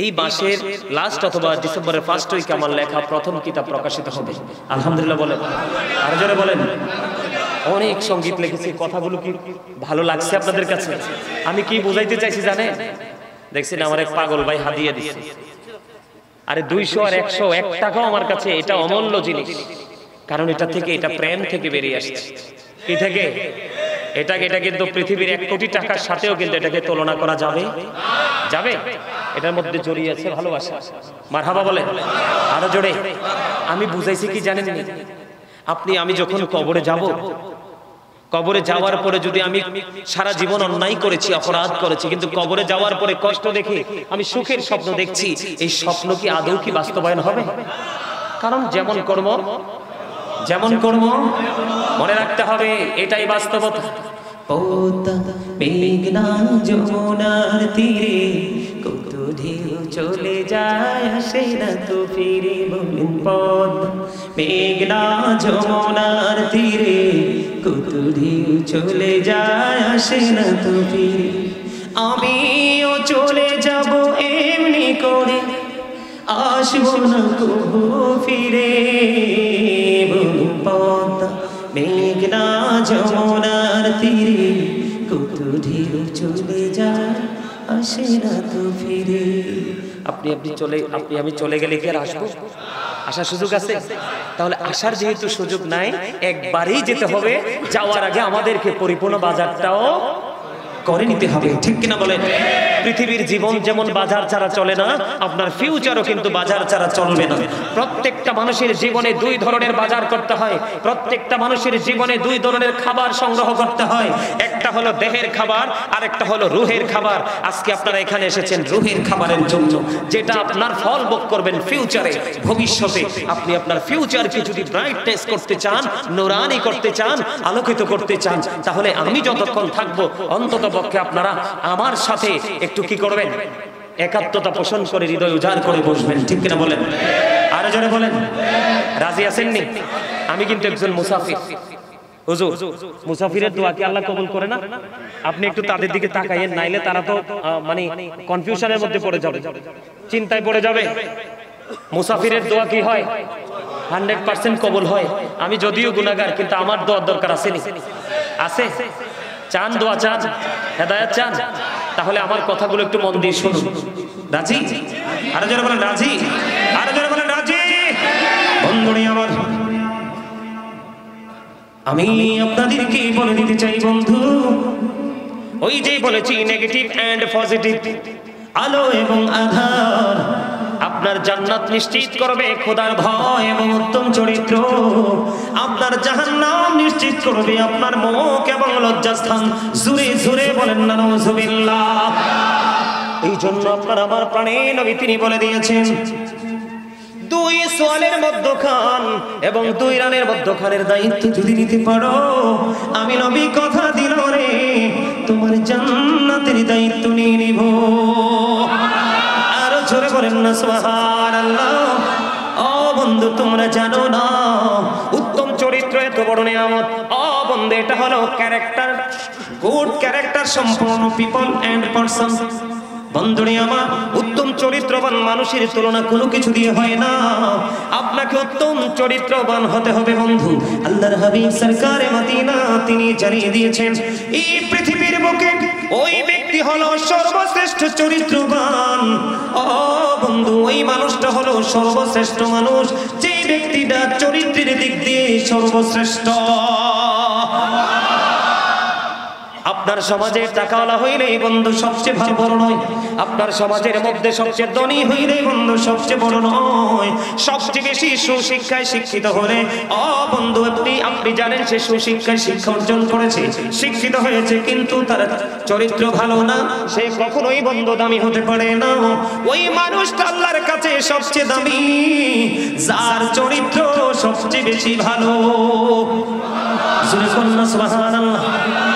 এই মাসের লাস্ট অথবা ডিসেম্বরের ফার্স্ট উইকে আমার লেখা প্রথম কিতাব প্রকাশিত হবে আলহামদুলিল্লাহ বলেন আর জোরে বলেন অনেক সঙ্গীত লিখেছি কথাগুলো কি ভালো লাগছে আপনাদের কাছে আমি কি বুঝাইতে চাইছি জানেন দেখছেন আমার এক পাগল ভাই হাদিয়া দিয়েছে আরে 200 আর 100 এক টাকাও আমার কাছে এটা অমূল্য জিনিস কারণ এটা থেকে এটা প্রেম থেকে বেরিয়ে আসছে কি থেকে এটা কিন্তু পৃথিবীর 1 কোটি টাকার সাথেও কিন্তু এটাকে তুলনা করা যাবে যাবে এটার মধ্যে জড়িয়ে আছে ভালোবাসা মারহাবা বলেন আরো জোরে আমি বুঝাইছি কি জানেন আপনি আমি যখন কবরে যাব কবরে যাওয়ার পরে যদি আমি সারা জীবন অন্যায় করেছি অপরাধ করেছি কিন্তু কবরে যাওয়ার পরে কষ্ট দেখে আমি সুখের স্বপ্ন দেখছি এই স্বপ্ন কি আদৌ কি বাস্তবায়ন হবে কারণ যেমন কর্ম মনে রাখতে হবে এটাই বাস্তবতা পদ্মা মেঘনা যমুনার তীরে কত ঢেউ চলে যায় আসে না তো ফিরে বলেন পদ্মা মেঘনা যমুনার তীরে কত ঢেউ চলে যায় আসে না তো ফিরে আমিও চলে যাব এমনি করে আসবো না কবু ফিরে বলেন পদ্মা মেঘনা যমুনার তীরে কত ঢেউ চলে যায় আসে না তো ফিরে আপনি আমি চলে গেলে কি আর আসবো আসার সুযোগ আছে তাহলে আসার যেহেতু সুযোগ নাই একবারই যেতে হবে যাওয়ার আগে আমাদেরকে পরিপূর্ণ বাজারটাও করে নিতে হবে ঠিক কিনা বলেন পৃথিবীর জীবন যেমন বাজার ছাড়া চলে না আপনার ফিউচারও কিন্তু বাজার ছাড়া চলবে না প্রত্যেকটা মানুষের জীবনে 2 ধরনের বাজার করতে হয় প্রত্যেকটা মানুষের জীবনে 2 ধরনের খাবার সংগ্রহ করতে হয় একটা হলো দেহের খাবার আর একটা হলো রূহের খাবার আজকে আপনারা এখানে এসেছেন রূহের খাবারের জন্য যেটা আপনার ফল ভোগ করবেন ফিউচারে ভবিষ্যতে আপনি আপনার ফিউচারকে যদি ব্রাইটনেস করতে চান নূরানি করতে চান আলোকিত করতে চান তাহলে আমি যতক্ষণ থাকবো অন্ততপক্ষে আপনারা আমার সাথে একটু কি করবেন একাত্মতা পোষণ করে হৃদয় উজাড় করে বসবেন ঠিক কিনা বলেন আরো জোরে বলেন রাজি আছেন নি আমি কিন্তু একজন মুসাফির হুজুর মুসাফিরের দোয়া কি আল্লাহ কবুল করে না আপনি একটু তাদের দিকে তাকাইয়েন নাইলে তারা তো মানে কনফিউশনের মধ্যে পড়ে যাবে চিন্তায় পড়ে যাবে মুসাফিরের দোয়া কি হয় 100% কবুল হয় আমি যদিও গুনাহগার কিন্তু আমার দোয়ার দরকার আছে নি আছে চান দোয়া চান হেদায়েত চান তাহলে আমার কথাগুলো একটু মন দিয়ে শুনুন রাজি আরো জোরে বলেন রাজি আরো জোরে বলেন রাজি বন্ধুনি আমার আমি আপনাদেরকে বলে দিতে চাই বন্ধু ওই যে বলেছি নেগেটিভ এন্ড পজিটিভ আলো এবং আধার আপনার জান্নাত নিশ্চিত করবে খোদার ভয় এবং উত্তম চরিত্র আপনার জাহান্নাম নিশ্চিত করবে আপনার মুখ এবং লজ্জাস্থান জোরে জোরে বলেন না নাউজুবিল্লাহ এই জন্য আপনার আমার প্রাণের নবী তিনি বলে দিয়েছেন 2 সোয়ালের মধ্যখান এবং 2 রানের মধ্যখানের দায়িত্ব যদি নিতে পারো আমি নবী কথা দিল রে তোমার জান্নাতের দায়িত্ব নিয়ে নিব আরো জোরে বলেন না সুবহানাল্লাহ ও বন্ধু তোমরা জানো না উত্তম চরিত্র এত বড় নিয়ামত ও বন্ধু এটা হলো ক্যারেক্টার গুড ক্যারেক্টার সম্পূর্ণ পিপল এন্ড পারসন বন্ধুরে আমার উত্তম চরিত্রবান মানুষের তুলনা কোনো কিছু দিয়ে হয় না আপনাকে উত্তম চরিত্রবান হতে হবে বন্ধু আল্লাহর হাবিব সরকারে মদিনা তিনি জানিয়ে দিয়েছেন এই পৃথিবীর বুকে ওই ব্যক্তি হলো সর্বশ্রেষ্ঠ চরিত্রবান ও বন্ধু ওই মানুষটা হলো সর্বশ্রেষ্ঠ মানুষ যে ব্যক্তিটা চরিত্রের দিক দিয়ে সর্বশ্রেষ্ঠ আপনার সমাজে টাকাওয়ালা হইলেই বন্ধু সবচেয়ে ভালো বড় নয়, আপনার সমাজের মধ্যে সবচেয়ে ধনী হইলেই বন্ধু সবচেয়ে বড় নয়। সবচেয়ে বেশি সুশিক্ষায় শিক্ষিত হলে বন্ধু আপনি জানেন সে সুশিক্ষায় শিক্ষা অর্জন করেছে, শিক্ষিত হয়েছে, কিন্তু তার চরিত্র ভালো না, সে কখনোই বন্ধু দামি হতে পারে না। ওই মানুষটা আল্লাহর কাছে সবচেয়ে দামি যার চরিত্র সবচেয়ে বেশি ভালো। সুবহানাল্লাহ।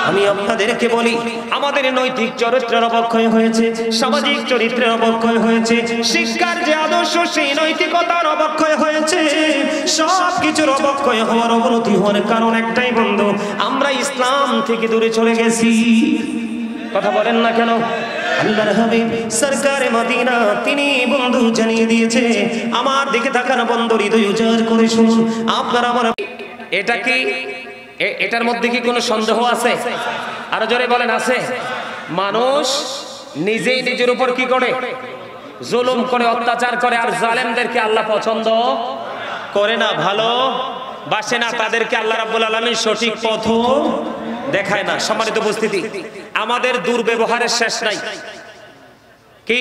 আমি আপনাদেরকে বলি, আমাদের নৈতিক চরিত্রের অবক্ষয় হয়েছে, সামাজিক চরিত্রের অবক্ষয় হয়েছে, শিক্ষার যে আদর্শ সেই নৈতিকতার অবক্ষয় হয়েছে। সব কিছুর অবক্ষয় হওয়ার, অবনতি হওয়ার কারণ একটাই বন্ধু, আমরা ইসলাম থেকে দূরে চলে গেছি। কথা বলেন না কেন? আল্লাহর হাবিব সরকারে মদিনা তিনি বন্ধু জানিয়ে দিয়েছে, আমার দিকে তাকান বন্ধু, হৃদয় উজাড় করে শুনুন। আপনারা আমার এটা কি, এটার মধ্যে কি কোনো সন্দেহ আছে? আরো জোরে বলেন, আছে? মানুষ নিজেই নিজের উপর কি করে? জুলুম করে, অত্যাচার করে। আর জালেমদেরকে আল্লাহ পছন্দ করে না, ভালো বাসে না, তাদেরকে আল্লাহ রাব্বুল আলামিন সঠিক পথ দেখায় না। সম্মানিত উপস্থিতি, আমাদের দুর্ব্যবহারের শেষ নাই। কি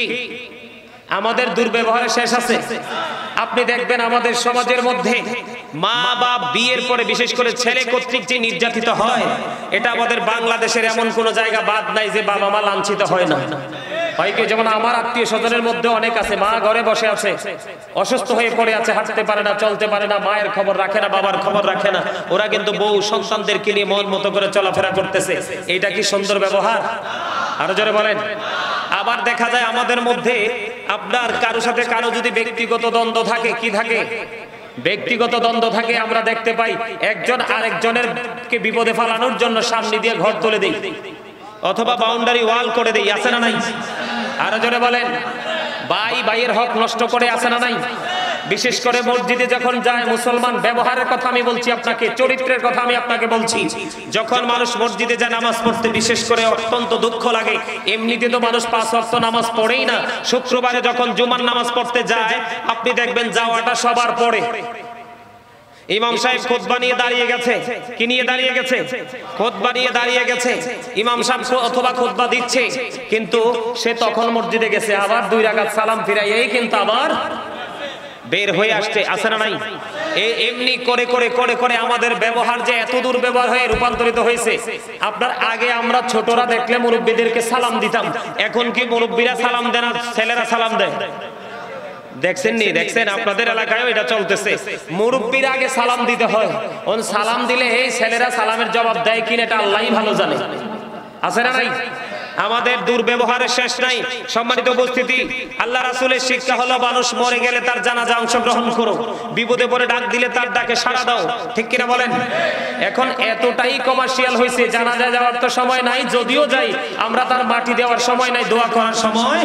আমাদের দুর্ব্যবহারের শেষ আছে? আপনি দেখবেন আমাদের সমাজের মধ্যে মা বাপ বিয়ের পরে বিশেষ করে ছেলে কর্তৃক যে নির্যাতিত হয়, এটা আমাদের বাংলাদেশের এমন কোন জায়গা বাদ নাই যে বাবা মা লাঞ্ছিত হয় না। হয় কি? যেমন আমার আত্মীয় স্বজনের মধ্যে অনেক আছে, মা ঘরে বসে আছে, অসুস্থ হয়ে পড়ে আছে, হাঁটতে পারে না, চলতে পারে না, মায়ের খবর রাখে না, বাবার খবর রাখে না, ওরা কিন্তু বউ সন্তানদেরকে নিয়ে মন মতো করে চলাফেরা করতেছে। এইটা কি সুন্দর ব্যবহার? আরো জোরে বলেন। আবার দেখা যায় আমাদের মধ্যে আপনার কারো সাথে কারো যদি ব্যক্তিগত দ্বন্দ্ব থাকে, কি থাকে? ব্যক্তিগত দ্বন্দ্ব থাকে, আমরা দেখতে পাই একজন আরেকজনের কে বিপদে ফেলানোর জন্য সামনে দিয়ে ঘর তুলে দেই অথবা বাউন্ডারি ওয়াল করে দেই, আছে না নাই? আরো জোরে বলেন। ভাই ভাইয়ের হক নষ্ট করে, আছে না নাই? বিশেষ করে মসজিদে যখন যায় মুসলমান, ব্যবহারের কথা আমি বলছি আপনাকে, চরিত্রের কথা আমি আপনাকে বলছি। যখন মানুষ মসজিদে যায় নামাজ পড়তে, বিশেষ করে অত্যন্ত দুঃখ লাগে। এমনিতে তো মানুষ 5 ওয়াক্ত নামাজ পড়েই না, শুক্রবারে যখন জুমার নামাজ পড়তে যায় আপনি দেখবেন যাওয়াটা সবার পড়ে। ইমাম সাহেব খুতবা নিয়ে দাঁড়িয়ে গেছে, কি নিয়ে দাঁড়িয়ে গেছে? খুতবা নিয়ে দাঁড়িয়ে গেছে। ইমাম সাহেব অথবা খুতবা দিচ্ছে, কিন্তু সে তখন মসজিদে গেছে, আবার 2 রাকাত সালাম ফিরাইয়েই কিন্তু আবার বের হয়ে আসছে, আছে না নাই? এমনি করে করে করে করে আমাদের ব্যবহার যে এত দূর ব্যবহার হয়ে রূপান্তরিত হয়েছে। আপনার আগে আমরা ছোটরা দেখলে মুরব্বীদেরকে সালাম দিতাম, এখন কি মুরব্বীরা সালাম দেন আর ছেলেরা সালাম দেয়? দেখছেন নি? দেখছেন আপনাদের এলাকায় এটা চলতেছে। মুরব্বীর আগে সালাম দিতে হয়, সালাম দিলে এই ছেলেরা সালামের জবাব দেয় কিনা এটা আল্লাহই ভালো জানে, আছে না নাই? আমাদের দুর্ব্যবহারের শেষ নাই। সম্মানিত উপস্থিতি, আল্লাহ রাসূলের শিক্ষা হলো মানুষ মরে গেলে তার জানাজা অংশগ্রহণ করো, বিপদে পড়ে ডাক দিলে তার ডাকে সাড়া দাও, ঠিক কিনা বলেন? এখন এতটাই কমার্শিয়াল হয়েছে, জানাজা যাওয়ার তো সময় নাই, যদিও যাই আমরা তার মাটি দেওয়ার সময় নাই, দোয়া করার সময়।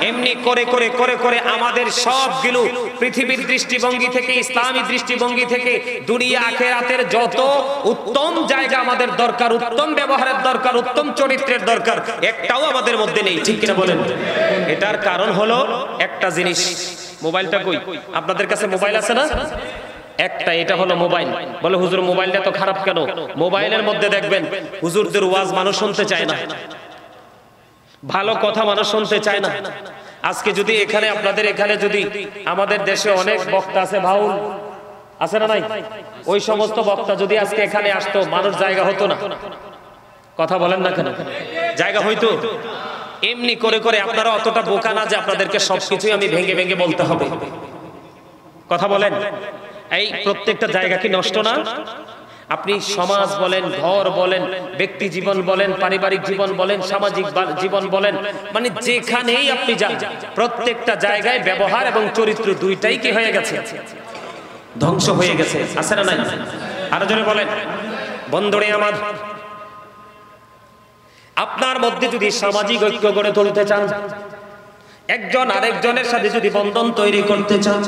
এমনি করে করে করে করে আমাদের সবগুলো পৃথিবীর দৃষ্টিভঙ্গি থেকে, ইসলামী দৃষ্টিভঙ্গি থেকে দুনিয়া আখিরাতের যত উত্তম জায়গা আমাদের দরকার, উত্তম ব্যবহারের দরকার, উত্তম চরিত্রের দরকার, একটাও আমাদের মধ্যে নেই, ঠিক কিনা বলেন? এটার কারণ হলো একটা জিনিস। মোবাইলটা কই? আপনাদের কাছে মোবাইল আছে না? একটা, এটা হলো মোবাইল। বলে হুজুর মোবাইলটা তো খারাপ কেন? মোবাইলের মধ্যে দেখবেন হুজুরদের ওয়াজ মানুষ শুনতে চায় না, ভালো কথা মানুষ শুনতে চায় না। আজকে যদি এখানে আপনাদের এখানে যদি আমাদের দেশে অনেক বক্তা আছে, বাউল আছে না নাই? ওই সমস্ত বক্তা যদি আজকে এখানে আসতো, মানুষ জায়গা হতো না। কথা বলেন না কেন? জায়গা হইতো? এমনি করে করে আপনারা অতটা বোকা না যে আপনাদেরকে সবকিছুই আমি ভেঙে ভেঙে বলতে হবে। কথা বলেন। এই প্রত্যেকটা জায়গা কি নষ্ট না? আপনি সমাজ বলেন, ঘর বলেন, ব্যক্তি জীবন বলেন, পারিবারিক জীবন বলেন, সামাজিক জীবন বলেন, মানে যেখানেই আপনি যান প্রত্যেকটা জায়গায় ব্যবহার এবং চরিত্র দুইটাই কি হয়ে গেছে? ধ্বংস হয়ে গেছে, আছে না নাই? আরো জোরে বলেন। বন্ধুরে আমার, আপনার মধ্যে যদি সামাজিক ঐক্য গড়ে তুলতে চান, একজন আরেকজনের সাথে যদি বন্ধন তৈরি করতে চান,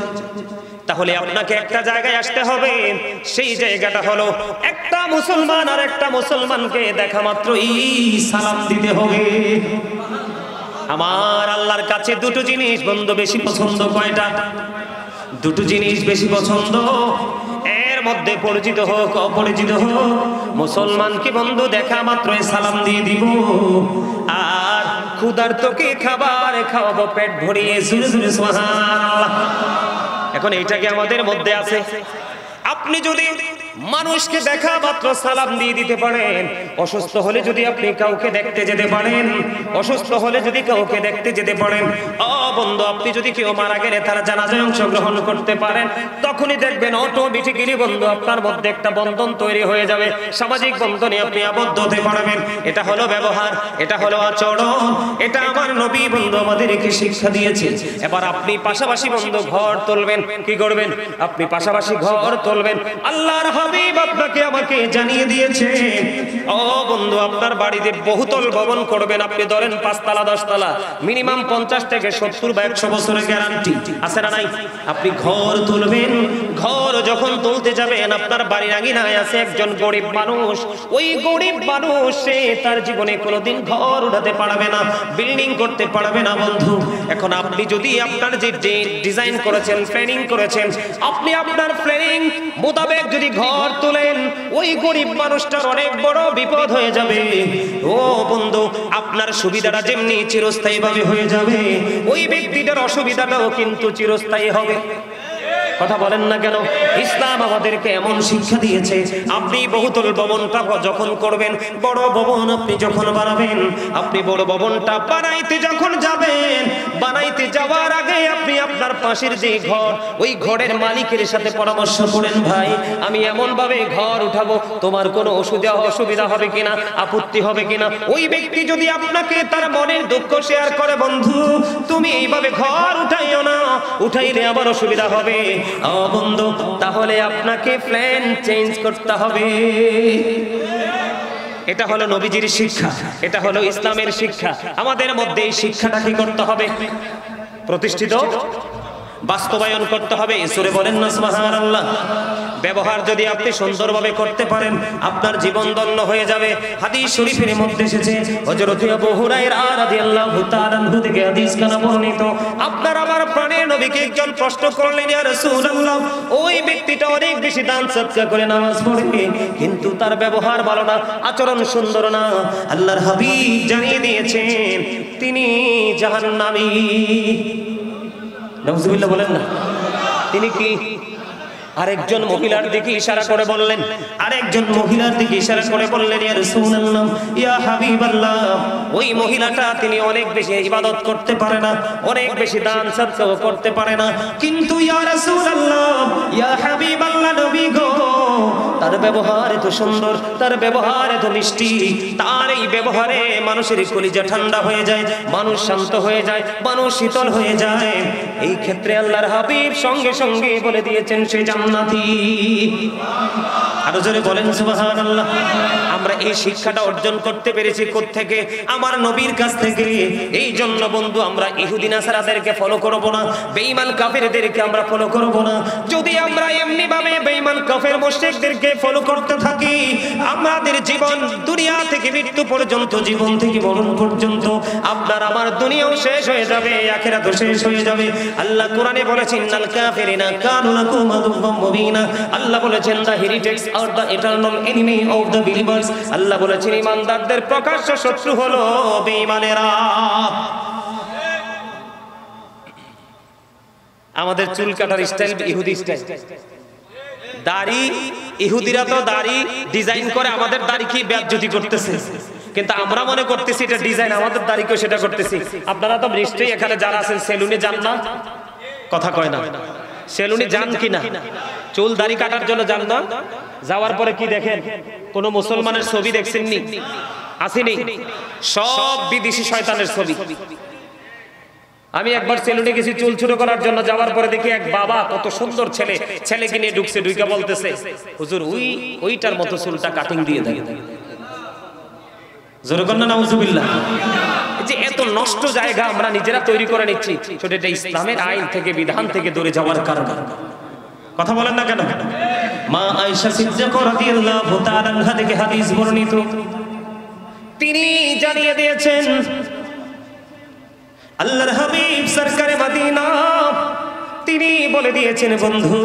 তাহলে আপনাকে একটা জায়গায় আসতে হবে। সেই জায়গাটা হলো একটা মুসলমান আর একটা মুসলমানকে দেখা মাত্রই সালাম দিতে হবে। আমার আল্লাহর কাছে দুটো জিনিস বন্ধু বেশি পছন্দ। কয়টা? দুটো জিনিস বেশি পছন্দ। এর এর মধ্যে পরিচিত হোক অপরিচিত হোক, মুসলমানকে বন্ধু দেখা মাত্রই সালাম দিয়ে দিব, আর ক্ষুধার্তকে খাবার খাওয়াবো পেট ভরিয়ে, জোরে জোরে সুবহানাল্লাহ। এখন এইটা কি আমাদের মধ্যে আছে? আপনি যদি মানুষকে দেখা মাত্র সালাম দিয়ে দিতে পারেন, অসুস্থ হলে যদি আপনি কাউকে দেখতে যেতে পারেন, অসুস্থ হলে যদি কাউকে দেখতে যেতে পারেন, বন্ধু আপনি যদি কেউ মারা গেলে তার জানাজায় অংশগ্রহণ করতে পারেন, তখনই দেখবেন অটোমেটিক্যালি বন্ধু আপনার মধ্যে একটা বন্ধন তৈরি হয়ে যাবে, সামাজিক বন্ধনে আপনি আবদ্ধ হতে পারবেন। এটা হলো ব্যবহার, এটা হলো আচরণ, এটা আমার নবী বন্ধু আমাদেরকে শিক্ষা দিয়েছে। এবার আপনি পাশাপাশি বন্ধু ঘর তুলবেন, কি করবেন? আপনি পাশাপাশি ঘর তুলবেন। আল্লাহর হাবিব আপনাকে আমাকে জানিয়ে দিয়েছে, ও বন্ধু আপনার বাড়িতে বহুতল ভবন করবেন, আপনি ধরেন 5 তলা 10 তলা, মিনিমাম 50 থেকে 70 বা 100 বছরের গ্যারান্টি আছে না নাই? আপনি ঘর তুলবেন, ঘর যখন তুলতে যাবেন আপনার বাড়ির আঙিনায় আছে একজন গরিব মানুষ, ওই গরিব মানুষ সে তার জীবনে কোনোদিন ঘর উঠাতে পারবে না, বিল্ডিং করতে পারবে না বন্ধু। এখন আপনি যদি আপনার যে ডিজাইন করেছেন, প্ল্যানিং করেছেন, আপনি আপনার প্ল্যানিং মোতাবেক যদি ঘর তোলেন, ওই গরিব মানুষটার অনেক বড় বিপদ হয়ে যাবে। ও বন্ধু আপনার সুবিধাটা যেমনি চিরস্থায়ী ভাবে হয়ে যাবে, ওই ব্যক্তিটার অসুবিধাটাও কিন্তু চিরস্থায়ী হবে। কথা বলেন না কেন? ইসলাম আমাদেরকে এমন শিক্ষা দিয়েছে, আপনি বহুতল ভবনটা যখন করবেন, বড় ভবন আপনি যখন বানাবেন, আপনি বড় ভবনটা বানাইতে যখন যাবেন, বানাইতে যাওয়ার আগে আপনি আপনার পাশের যে ঘর, ওই ঘরের মালিকের সাথে পরামর্শ করেন, ভাই আমি এমন ভাবে ঘর উঠাবো, তোমার কোনো অসুবিধা হবে কিনা, আপত্তি হবে কিনা? ওই ব্যক্তি যদি আপনাকে তার মনের দুঃখ শেয়ার করে, বন্ধু তুমি এইভাবে ঘর উঠাইও না, উঠাইলে আমার অসুবিধা হবে, বন্ধু তাহলে আপনাকে প্ল্যান চেঞ্জ করতে হবে। এটা হলো নবীজির শিক্ষা, এটা হলো ইসলামের শিক্ষা। আমাদের মধ্যে এই শিক্ষাটা কি করতে হবে? প্রতিষ্ঠিত, বাস্তবায়ন করতে হবে। সূরা বলেন না সুবহানাল্লাহ। ব্যবহার যদি আপনি সুন্দরভাবে করতে পারেন, আপনার জীবন ধন্য হয়ে যাবে। হাদিস শরীফের মধ্যে এসেছে, হযরত আবু হুরায়রা রাদিয়াল্লাহু তাআলা আনহু থেকে হাদিস কানা বর্ণিত, আপনার আমার প্রাণের নবীকে একজন প্রশ্ন করলেন, ইয়া রাসূলুল্লাহ, ওই ব্যক্তিটা অনেক বেশি দান সদকা করে, নামাজ পড়ে, কিন্তু তার ব্যবহার ভালো না, আচরণ সুন্দর না। আল্লাহর হাবিব জানিয়ে দিয়েছেন তিনি জাহান্নামী। নাউজুবিল্লাহ বলেন না। তিনি কি? আরেকজন মহিলার দিকে ইশারা করে বললেন, আরেকজন মহিলার দিকে ইশারা করে বললেন, ইয়া রাসূলুল্লাহ, ইয়া হাবিবাল্লাহ, ওই মহিলাটা তিনি অনেক বেশি ইবাদত করতে পারে না, অনেক বেশি দান সদকা করতে পারে না, কিন্তু ইয়া রাসূলুল্লাহ, ইয়া হাবিবাল্লাহ, নবী গো, তার ব্যবহার এত সুন্দর, তার ব্যবহার এত মিষ্টি, তার এই ব্যবহারে মানুষের কলিজা ঠান্ডা হয়ে যায়, মানুষ শান্ত হয়ে যায়, মানুষ শীতল হয়ে যায়। এই ক্ষেত্রে আল্লাহর হাবিব সঙ্গে সঙ্গে বলে দিয়েছেন সে জান্নাতি। আরো জোরে বলেন সুবহানাল্লাহ। আমরা এই শিক্ষাটা অর্জন করতে পেরেছি কোত্থেকে? আমার নবীর কাছ থেকে। এই জন্য বন্ধু আমরা ইহুদি নাসারাদেরকে ফলো করব না, বেঈমান কাফেরদেরকে আমরা ফলো করব না। যদি আমরা এমনি ভাবে বেঈমান কাফের মুশরিকদেরকে ফলো করতে থাকি, আমাদের জীবন দুনিয়া থেকে মৃত্যু পর্যন্ত, জীবন থেকে মরণ পর্যন্ত আপনার আমার দুনিয়াও শেষ হয়ে যাবে, আখিরাতও শেষ হয়ে যাবে। আল্লাহ কোরআনে বলেছেন, ইন্নাল কাফিরিনা কানু লাকুম আদুওয়াম মুবিনা। আল্লাহ বলেছেন, the heretics are the eternal enemy of the believers. আল্লাহ বলেছেন ঈমানদারদের প্রকাশ্য শত্রু হলো বেঈমানেরা। আমাদের চুল কাটার স্টাইল ইহুদি স্টাইল, দাড়ি, ইহুদিরা তো দাড়ি ডিজাইন করে, আমাদের দাড়ি কি বেয়াজ্জতি করতেছে, কিন্তু আমরা মনে করতেছি এটা ডিজাইন, আমাদের দাড়িকেও সেটা করতেছি। আপনারা তো নিশ্চয়ই এখানে যারা আছেন সেলুনে যান না? কথা কয় না। সেলুনে যান কিনা? চুল দাড়ি কাটার জন্য যান না? যাওয়ার পরে কি দেখেন? কোন মুসলমানের ছবি দেখছেননি? আসেনি? সব বিদেশি শয়তানের ছবি। আমি একবার সেলুনে গেছি চুল ছোট করার জন্য, যাওয়ার পরে দেখি এক বাবা, কত সুন্দর ছেলে, ছেলেকে নিয়ে ঢুকছে, ঢুকে বলতেছে, হুজুর ওইটার মতো চুলটা কাটিং দিয়ে দেয়। জোরে কর না নাউজুবিল্লাহ। যে এত নষ্ট জায়গা আমরা নিজেরা তৈরি করে নিচ্ছি, সেটা এটা ইসলামের আইন থেকে, বিধান থেকে দূরে যাওয়ার কারণে। কথা বলেন না কেন? মা আয়েশা সিদ্দিকা রাদিয়াল্লাহু তাআলা আনহা থেকে হাদিস বর্ণিত, তিনি জানিয়ে দিয়েছেন, আল্লাহর হাবিব সরকারে মদিনা তিনি বলে দিয়েছেন, বন্ধু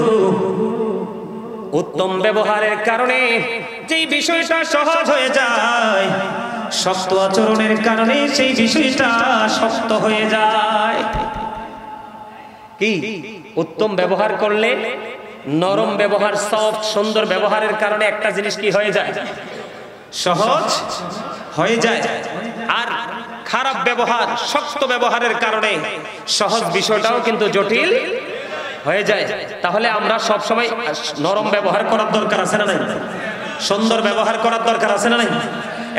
উত্তম ব্যবহারের কারণে যেই বিষয়টা সহজ হয়ে যায়, শক্ত আচরণের কারণে সেই বিষয়টা শক্ত হয়ে যায়। কি উত্তম ব্যবহার করলে, নরম ব্যবহার, সফট সুন্দর ব্যবহারের কারণে একটা জিনিস কি হয়ে যায়? সহজ হয়ে যায়। আর খারাপ ব্যবহার, শক্ত ব্যবহারের কারণে সহজ বিষয়টাও কিন্তু জটিল হয়ে যায়। তাহলে আমরা সব সময় নরম ব্যবহার করার দরকার আছে না নাই? সুন্দর ব্যবহার করার দরকার আছে না নাই?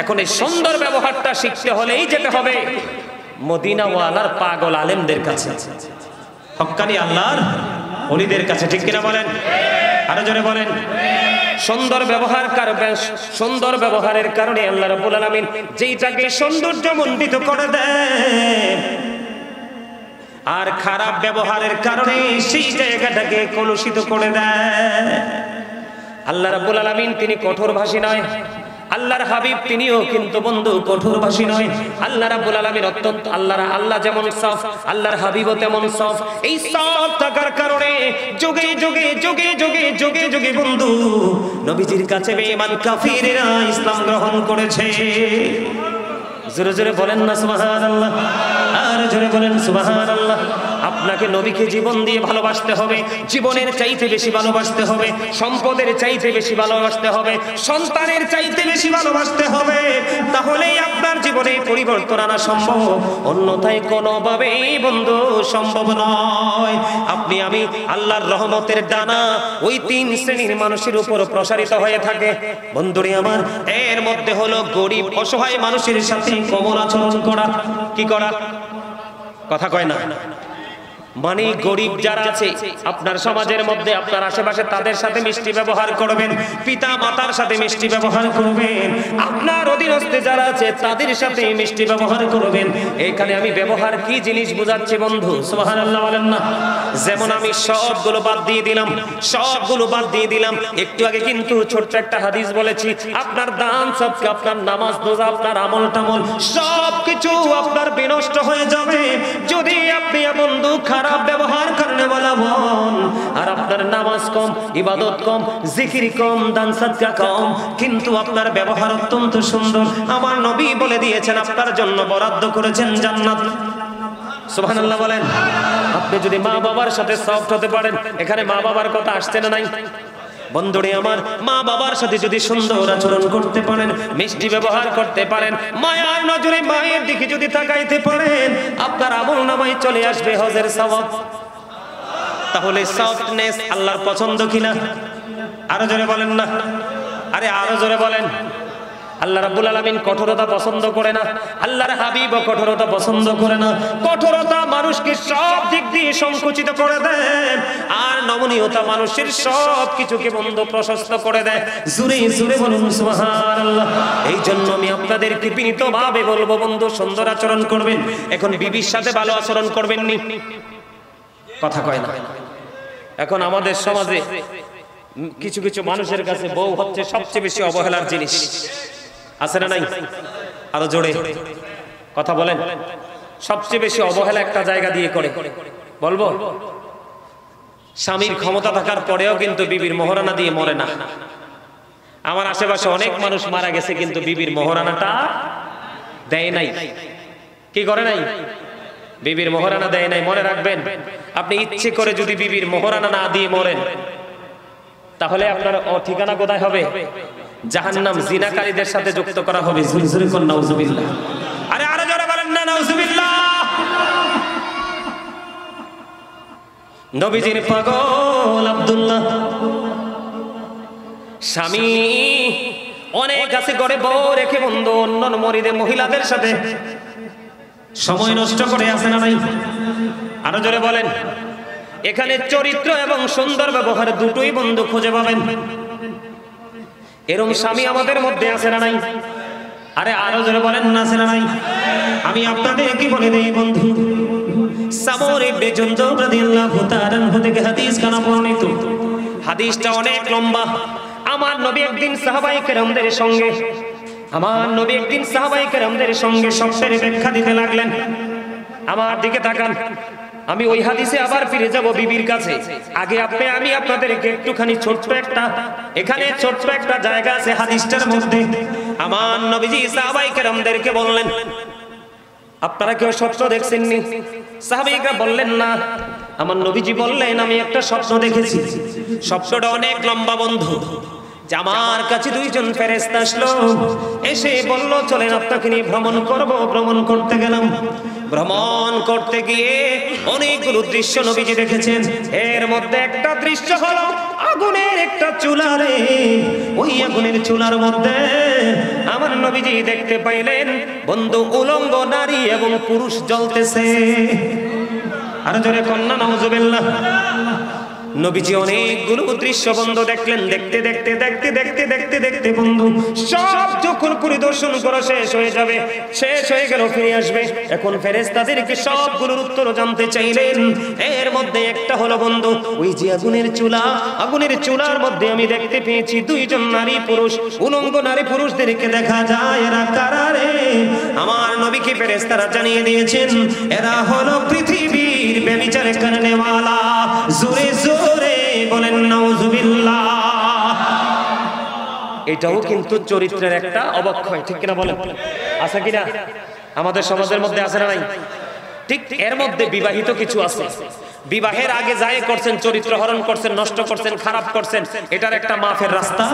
এখন এই সুন্দর ব্যবহারটা শিখতে হলেই যেতে হবে মদিনা ওয়ালার পাগল আলেমদের কাছে, হক্কানি আল্লাহর ওলিদের কাছে। ঠিক কিনা বলেন? আরো জোরে বলেন। সুন্দর ব্যবহার করবেন, সুন্দর ব্যবহারের কারণে আল্লাহ রাব্বুল আলামিন যেইটাকে সৌন্দর্য মণ্ডিত করে দেন, আর খারাপ ব্যবহারের কারণে সেই জায়গাটাকে কলুষিত করে দেয়। আল্লাহ রাব্বুল আলামিন তিনি কঠোরভাষী নয়, আল্লাহর হাবিব তিনিও কিন্তু বন্ধু কঠোরভাষী নয়। আল্লাহ রাব্বুল আলামিন অত্যন্ত আল্লাহ যেমন সফ, আল্লাহর হাবিবও তেমন সফ। এই সফ থাকার কারণে যুগে যুগে যুগে যুগে যুগে যুগে বন্ধু নবীজির কাছে বেঈমান কাফিররা ইসলাম গ্রহণ করেছে। জোরে জোরে বলেন না সুবহানাল্লাহ, আর জোরে বলেন সুবহানাল্লাহ। আপনাকে নবীকে জীবন দিয়ে ভালোবাসতে হবে, জীবনের চাইতে বেশি ভালোবাসতে হবে, সম্পদের চাইতে বেশি ভালোবাসতে হবে, সন্তানের চাইতে বেশি ভালোবাসতে হবে। তাহলেই আপনার জীবনে পরিবর্তন আনা সম্ভব, অন্যথায় কোনোভাবেই বন্ধু সম্ভব নয়। আপনি আমি আল্লাহর রহমতের ডানা ওই 3 শ্রেণীর মানুষের উপর প্রসারিত হয়ে থাকে বন্ধুরে আমার। এর মধ্যে হলো গরিব অসহায় মানুষের সাথে কোমল আচরণ করা। কি করা? কথা কয় না। মানে গরিব যারা আছে আপনার সমাজের মধ্যে, আপনার আশেপাশে, তাদের সাথে মিষ্টি ব্যবহার করবেন, পিতা মাতার সাথে মিষ্টি ব্যবহার করবেন, আপনার অধীনস্থে যারা আছে তাদের সাথে মিষ্টি ব্যবহার করবেন। এখানে আমি ব্যবহার কি জিনিস বুঝাচ্ছি বন্ধু, সুবহানাল্লাহ বলেন না। যেমন আমি সবগুলো বাদ দিয়ে দিলাম, সবগুলো বাদ দিয়ে দিলাম। একটু আগে কিন্তু ছোট্ট একটা হাদিস বলেছি, আপনার দান সবকে, আপনার নামাজ রোজা, আপনার আমল টামল সবকিছু আপনার বিনষ্ট হয়ে যাবে যদি আপনি বন্ধু খারাপ ব্যবহার কারণে বলা বল। আর আপনার নামাজ কম, ইবাদত কম, জিকির কম, দান সাদকা কম, কিন্তু আপনার ব্যবহার অত্যন্ত সুন্দর। আমার নবী বলে দিয়েছেন আপনার জন্য বরাদ্দ করেছেন জান্নাত। সুবহানাল্লাহ বলেন। আপনি যদি মা বাবার সাথে সফট হতে পারেন, এখানে মা বাবার কথা আসছে না নাই? বন্ধুরে আমার, মা বাবার সাথে যদি সুন্দর আচরণ করতে পারেন, মিষ্টি ব্যবহার করতে পারেন, মায়ার নজরে মায়ের দিকে যদি তাকাইতে পারেন, আপনার আমলনামায় চলে আসবে হজের সওয়াব। তাহলে সফটনেস আল্লাহর পছন্দ কিনা? আরো জোরে বলেন না, আরে আরো জোরে বলেন। আল্লাহ রাব্বুল আলামিন কঠোরতা পছন্দ করে না, আল্লাহর হাবিবও কঠোরতা পছন্দ করে না। কঠোরতা মানুষকে সব দিক দিয়ে সংকুচিত করে দেয়, আর নমনীয়তা মানুষের সব কিছুকে বন্ধ প্রশস্ত করে দেয়। জোরে জোরে বলুন সুবহানাল্লাহ। এই জন্য আমি আপনাদেরকে বিনীতভাবে বলবো বন্ধু, সুন্দর আচরণ করবেন। এখন বিবির সাথে ভালো আচরণ করবেন নি? কথা কয় না। এখন আমাদের সমাজে কিছু কিছু মানুষের কাছে বউ হচ্ছে সবচেয়ে বেশি অবহেলার জিনিস, আছে না নাই? আরো জোরে কথা বলেন। সবচেয়ে বেশি অবহেলা একটা জায়গা দিয়ে করে, বলবো স্বামীর ক্ষমতা থাকার পরেও কিন্তু বিবির মোহরানা দিয়ে মরে না। আমার আশেপাশে অনেক মানুষ মারা গেছে কিন্তু বিবির মোহরানাটা দেয় নাই। কি করে নাই? বিবির মোহরানা দেয় নাই। মনে রাখবেন, আপনি ইচ্ছে করে যদি বিবির মোহরানা না দিয়ে মরেন, তাহলে আপনার ঠিকানা কোথায় হবে? জাহান্নাম। জিনাকারীদের সাথে যুক্ত করা হবে। জোরে কোন নাউজুবিল্লাহ। আরে আরো জোরে বলেন না নাউজুবিল্লাহ। নবীজির পাগল আব্দুল্লাহ, স্বামী অনেক আছে ঘরে বউ রেখে বন্ধু অন্য মরিদে মহিলাদের সাথে সময় নষ্ট করে, আছে না নাই? আরো জোরে বলেন। এখানে চরিত্র এবং সুন্দর ব্যবহার দুটোই বন্ধু খুঁজে পাবেন। এরকম স্বামী আমাদের মধ্যে আছে না নাই? আরে আরো জোরে বলেন না, আছে না নাই? আমি আপনাদের কি বলে দেই বন্ধু, সামর ইবনে জুনদুব রাদিয়াল্লাহু তাআলা আনহু থেকে হাদিস কানা বর্ণিত। হাদিসটা অনেক লম্বা। আমার নবী একদিন সাহাবায়ে কেরামদের সঙ্গে সবটার ব্যাখ্যা দিতে লাগলেন। আমার দিকে তাকান। আমি ওই হাদিসে আবার ফিরে যাব বিবির কাছে। আগে আমি আপনাদেরকে একটুখানি ছোট্ট একটা জায়গা আছে হাদিসটার মধ্যে। আমার নবীজি সাহাবায়ে কেরামদেরকে বললেন, আপনারা কেউ স্বপ্ন দেখছেননি? সাহাবাইরা বললেন না। আমার নবীজি বললেন, আমি একটা স্বপ্ন দেখেছি। স্বপ্নটা অনেক লম্বা বন্ধু। যে আমার কাছে দুইজন ফেরেশতা আসলো, এসে বলল, চলেন আপনাকে নিয়ে ভ্রমণ করব। ভ্রমণ করতে গেলাম। ভ্রমণ করতে গিয়ে অনেকগুলো দৃশ্য নবীজি দেখেছেন। এর মধ্যে একটা দৃশ্য হলো আগুনের একটা চুলা রে। ওই আগুনের চুলার মধ্যে আমার নবীজি দেখতে পাইলেন বন্ধু উলঙ্গ নারী এবং পুরুষ জ্বলতেছে। আর জোরে কন্যা নাউজুবিল্লাহ। নবীজি অনেকগুলো দৃশ্য বন্ধু দেখলেন। দেখতে দেখতে দেখতে দেখতে দেখতে দেখতে বন্ধু সব যখন পরিদর্শন করা শেষ হয়ে যাবে, শেষ হয়ে গেল, ফিরে আসবে। এখন ফেরেশতাদেরকে সবগুলোর উত্তর জানতে চাইলেন। এর মধ্যে একটা হলো বন্ধু, ওই যে আগুনের চুলা, আগুনের চুলার মধ্যে আমি দেখতে পেয়েছি দুইজন নারী পুরুষ, উলঙ্গ নারী পুরুষদেরকে দেখা যায়। এরা কারা রে? আমার নবীকে ফেরেশতারা জানিয়ে দিয়েছেন, এরা হলো পৃথিবীর ব্যভিচার করনেওয়ালা। জোরে জোরে বলেন নাউজুবিল্লাহ। এটাও কিন্তু চরিত্রের একটা অবক্ষয়, ঠিক কিনা বলেন? আছে কিনা? আমাদের সমাজের মধ্যে আছে না নাই? ঠিক এর মধ্যে বিবাহিত কিছু আছে। বিবাহের আগে যায় করছেন, চরিত্র হরণ করছেন, নষ্ট করছেন, খারাপ করছেন, এটার একটা মাফের রাস্তা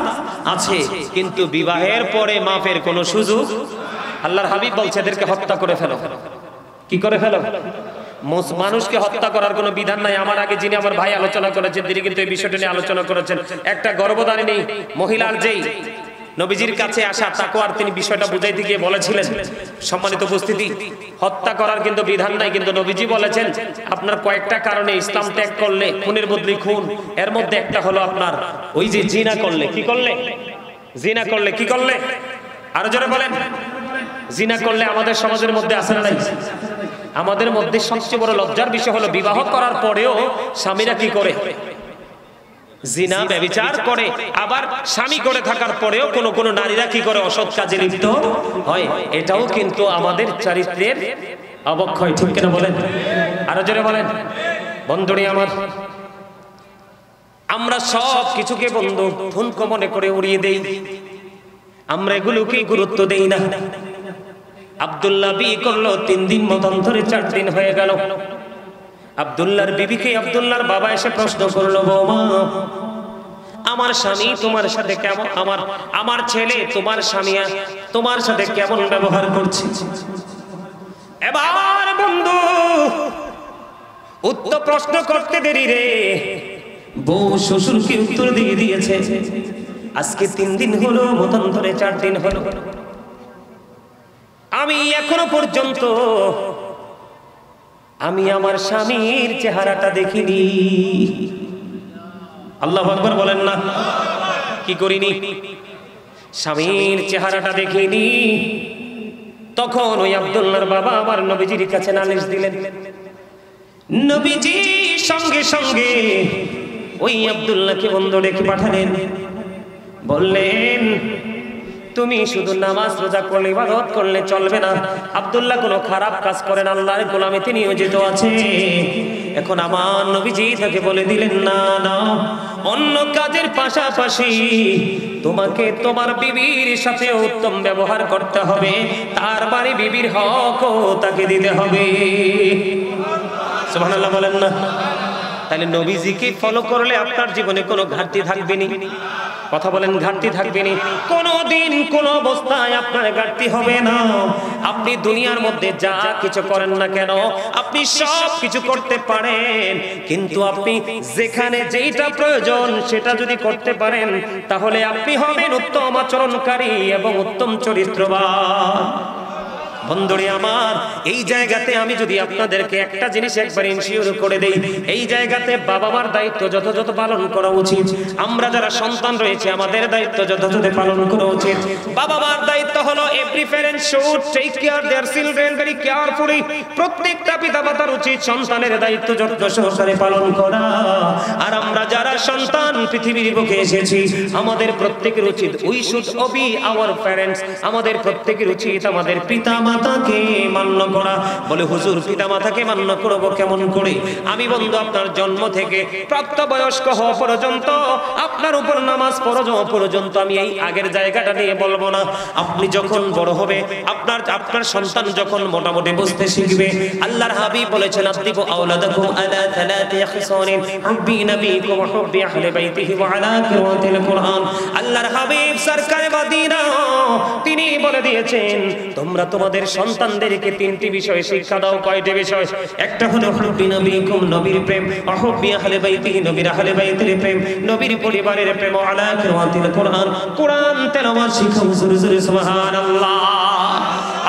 আছে। কিন্তু বিবাহের পরে মাফের কোনো সুযোগ, আল্লাহর হাবিব বলছে এদেরকে হত্যা করে ফেলো। কি করে ফেলো? মানুষকে হত্যা করার কোনো বিধান নাই। আমার আগে যিনি আমার ভাই আলোচনা করেছেন, তিনি কিন্তু এই বিষয়টা নিয়ে আলোচনা করেছেন। একটা গর্ভধারিণী মহিলার যেই নবীজির কাছে আসা তাকওয়ার, তিনি বিষয়টা বুঝাইতে গিয়ে বলেছিলেন, সম্মানিত উপস্থিতি, হত্যা করার কিন্তু বিধান নাই, কিন্তু নবীজি বলেছেন আপনার কয়েকটা কারণে ইসলাম ত্যাগ করলে খুনের বদলে খুন। এর মধ্যে একটা হলো আপনার ওই যে জিনা করলে। কি করলে? জিনা করলে। কি করলে? আরো জোরে বলেন। জিনা করলে আমাদের সমাজের মধ্যে আছে না নাই? আমাদের মধ্যে সবচেয়ে বড় লজ্জার বিষয় হলো বিবাহ করার পরেও স্বামীরা কি করে? জিনা ব্যভিচার করে। আবার স্বামী করে থাকার পরেও কোন নারীরা কি করে? অসৎ কাজে লিপ্ত হয়। এটাও কিন্তু আমাদের চরিত্রের অবক্ষয়, ঠিক কিনা বলেন? আরো জোরে বলেন। বন্ধুরে আমার, আমরা সব কিছুকে বন্ধু ঠুনকো মনে করে উড়িয়ে দেই। আমরা এগুলোকে গুরুত্ব দেই না। আব্দুল্লাহ বিয়ে করলো 3 দিন মতান্তরে 4 দিন হয়ে গেল। আব্দুল্লাহর বিবিকে আব্দুল্লাহর বাবা এসে প্রশ্ন করলো, বৌমা, আমার স্বামী তোমার সাথে কেমন, আমার ছেলে তোমার স্বামী তোমার সাথে কেমন ব্যবহার করছে? এবার বন্ধু উত্তর প্রশ্ন করতে দেরি রে, বউ শ্বশুরকে উত্তর দিয়ে দিয়েছে, আজকে 3 দিন হলো, মতান্তরে 4 দিন হলো, আমি এখনো পর্যন্ত আমি আমার স্বামীর চেহারাটা দেখিনি। আল্লাহু আকবার বলেন না। কি করিনি? স্বামীর চেহারাটা দেখিনি। তখন ওই আব্দুল্লাহর বাবা আমার নবীজির কাছে নালিশ দিলেন। নবীজি সঙ্গে সঙ্গে ওই আব্দুল্লাহকে বন্ধ রেখে পাঠালেন। বললেন, তুমি শুধু নামাজ রোজা করলে, ইবাদত করলে চলবে না। আব্দুল্লাহ কোনো খারাপ কাজ করেন, আল্লাহর গোলামিতে নিয়োজিত আছে। এখন আমার নবীজি তাকে বলে দিলেন, না না, অন্য কাজের পাশাপাশি তোমাকে তোমার বিবির সাথে উত্তম ব্যবহার করতে হবে, তার বাড়ি বিবির হকও তাকে দিতে হবে। সুবহানাল্লাহ বলেন না। তাহলে নবীজিকে ফলো করলে আপনার জীবনে কোনো ঘাটতি থাকবে না। কথা বলেন, ঘাটতি থাকবে না। কোনোদিন কোন অবস্থায় আপনার ঘাটতি হবে না। আপনি দুনিয়ার মধ্যে যা কিছু করেন না কেন, আপনি সব কিছু করতে পারেন, কিন্তু আপনি যেখানে যেটা প্রয়োজন সেটা যদি করতে পারেন, তাহলে আপনি হবেন উত্তম আচরণকারী এবং উত্তম চরিত্রবান। বন্ধুরে আমার, এই জায়গাতে আমি যদি আপনাদেরকে একটা জিনিস একবার ইনশিওর করে দেই, এই জায়গাতে বাবা মার দায়িত্ব যথাযথ পালন করা উচিত। আমরা যারা সন্তান রয়েছে, আমাদের দায়িত্ব যথাযথ পালন করা উচিত। বাবা মার দায়িত্ব হলো every parent should take care their children very carefully. প্রত্যেকটা পিতামাতার উচিত সন্তানের দায়িত্ব যত্ন সহকারে পালন করা। আর আমরা যারা সন্তান পৃথিবীর বুকে এসেছি, আমাদের প্রত্যেকের উচিত we should Obi our parents. আমাদের প্রত্যেকের উচিত আমাদের পিতামাতা মাতাকে মান্য করা। বলে হুজুর পিতামাতাকে মান্য করব কেমন করে? আমি বন্ধু আপনার জন্ম থেকে প্রাপ্তবয়স্ক হওয়া পর্যন্ত, আপনার উপর নামাজ ফরজ হওয়া পর্যন্ত আমি এই আগের জায়গাটা নিয়ে বলবো না। আপনি যখন বড় হবে, আপনার সন্তান যখন মোটামুটি বুঝতে শিখবে, আল্লাহর হাবিব বলেছেন আতিবু আওলাদাকুম আলা থালাতি খিসানিন হুব্বি নবীকুম ওয়া হুব্বি আহলি বাইতিহি ওয়া আলা কিরাতিল কুরআন। আল্লাহর হাবিব সরকারে মদিনা তিনি বলে দিয়েছেন তোমরা তোমাদের সন্তানদেরকে তিনটি বিষয়ে শিক্ষা দাও। কয়টি বিষয়? একটা হলো হুব্বি নবীকুম, নবীর প্রেম, ওয়া হুব্বি আহলি বাইতিহি, নবীর আহলে বাইতের প্রেম, নবীর পরিবারের প্রেম, ওয়া আলা কিরাতিল কুরআন, কোরআন তেলাওয়াত শিখাও। জোরে জোরে সুবহানাল্লাহ।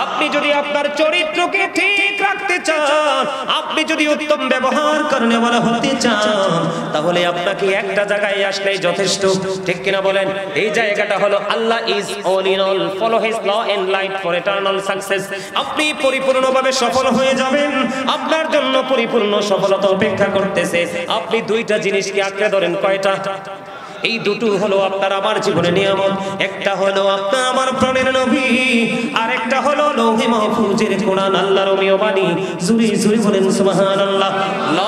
আপনি যদি আপনার চরিত্রকে ঠিক রাখতে চান, আপনি যদি উত্তম ব্যবহার করনে ওয়ালা হতে চান, তাহলে আপনাকে একটা জায়গায় আসলেই যথেষ্ট। ঠিক কিনা বলেন? এই জায়গাটা হলো Allah is all in all, follow his law and light for eternal success. আপনি পরিপূর্ণভাবে সফল হয়ে যাবেন, আপনার জন্য পরিপূর্ণ সফলতা অপেক্ষা করতেছে। আপনি দুইটা জিনিসকে আঁকড়ে ধরেন। কয়টা? এই দুটো হলো আপনার আমার জীবনের নিয়ামত। একটা হলো আপনার আমার প্রাণের নবী, আর একটা হলো লৌহে মাহফুজের কোরআন, আল্লাহর অমীয় বাণী। জুরি জুরি বলেন সুবহানাল্লাহ। ল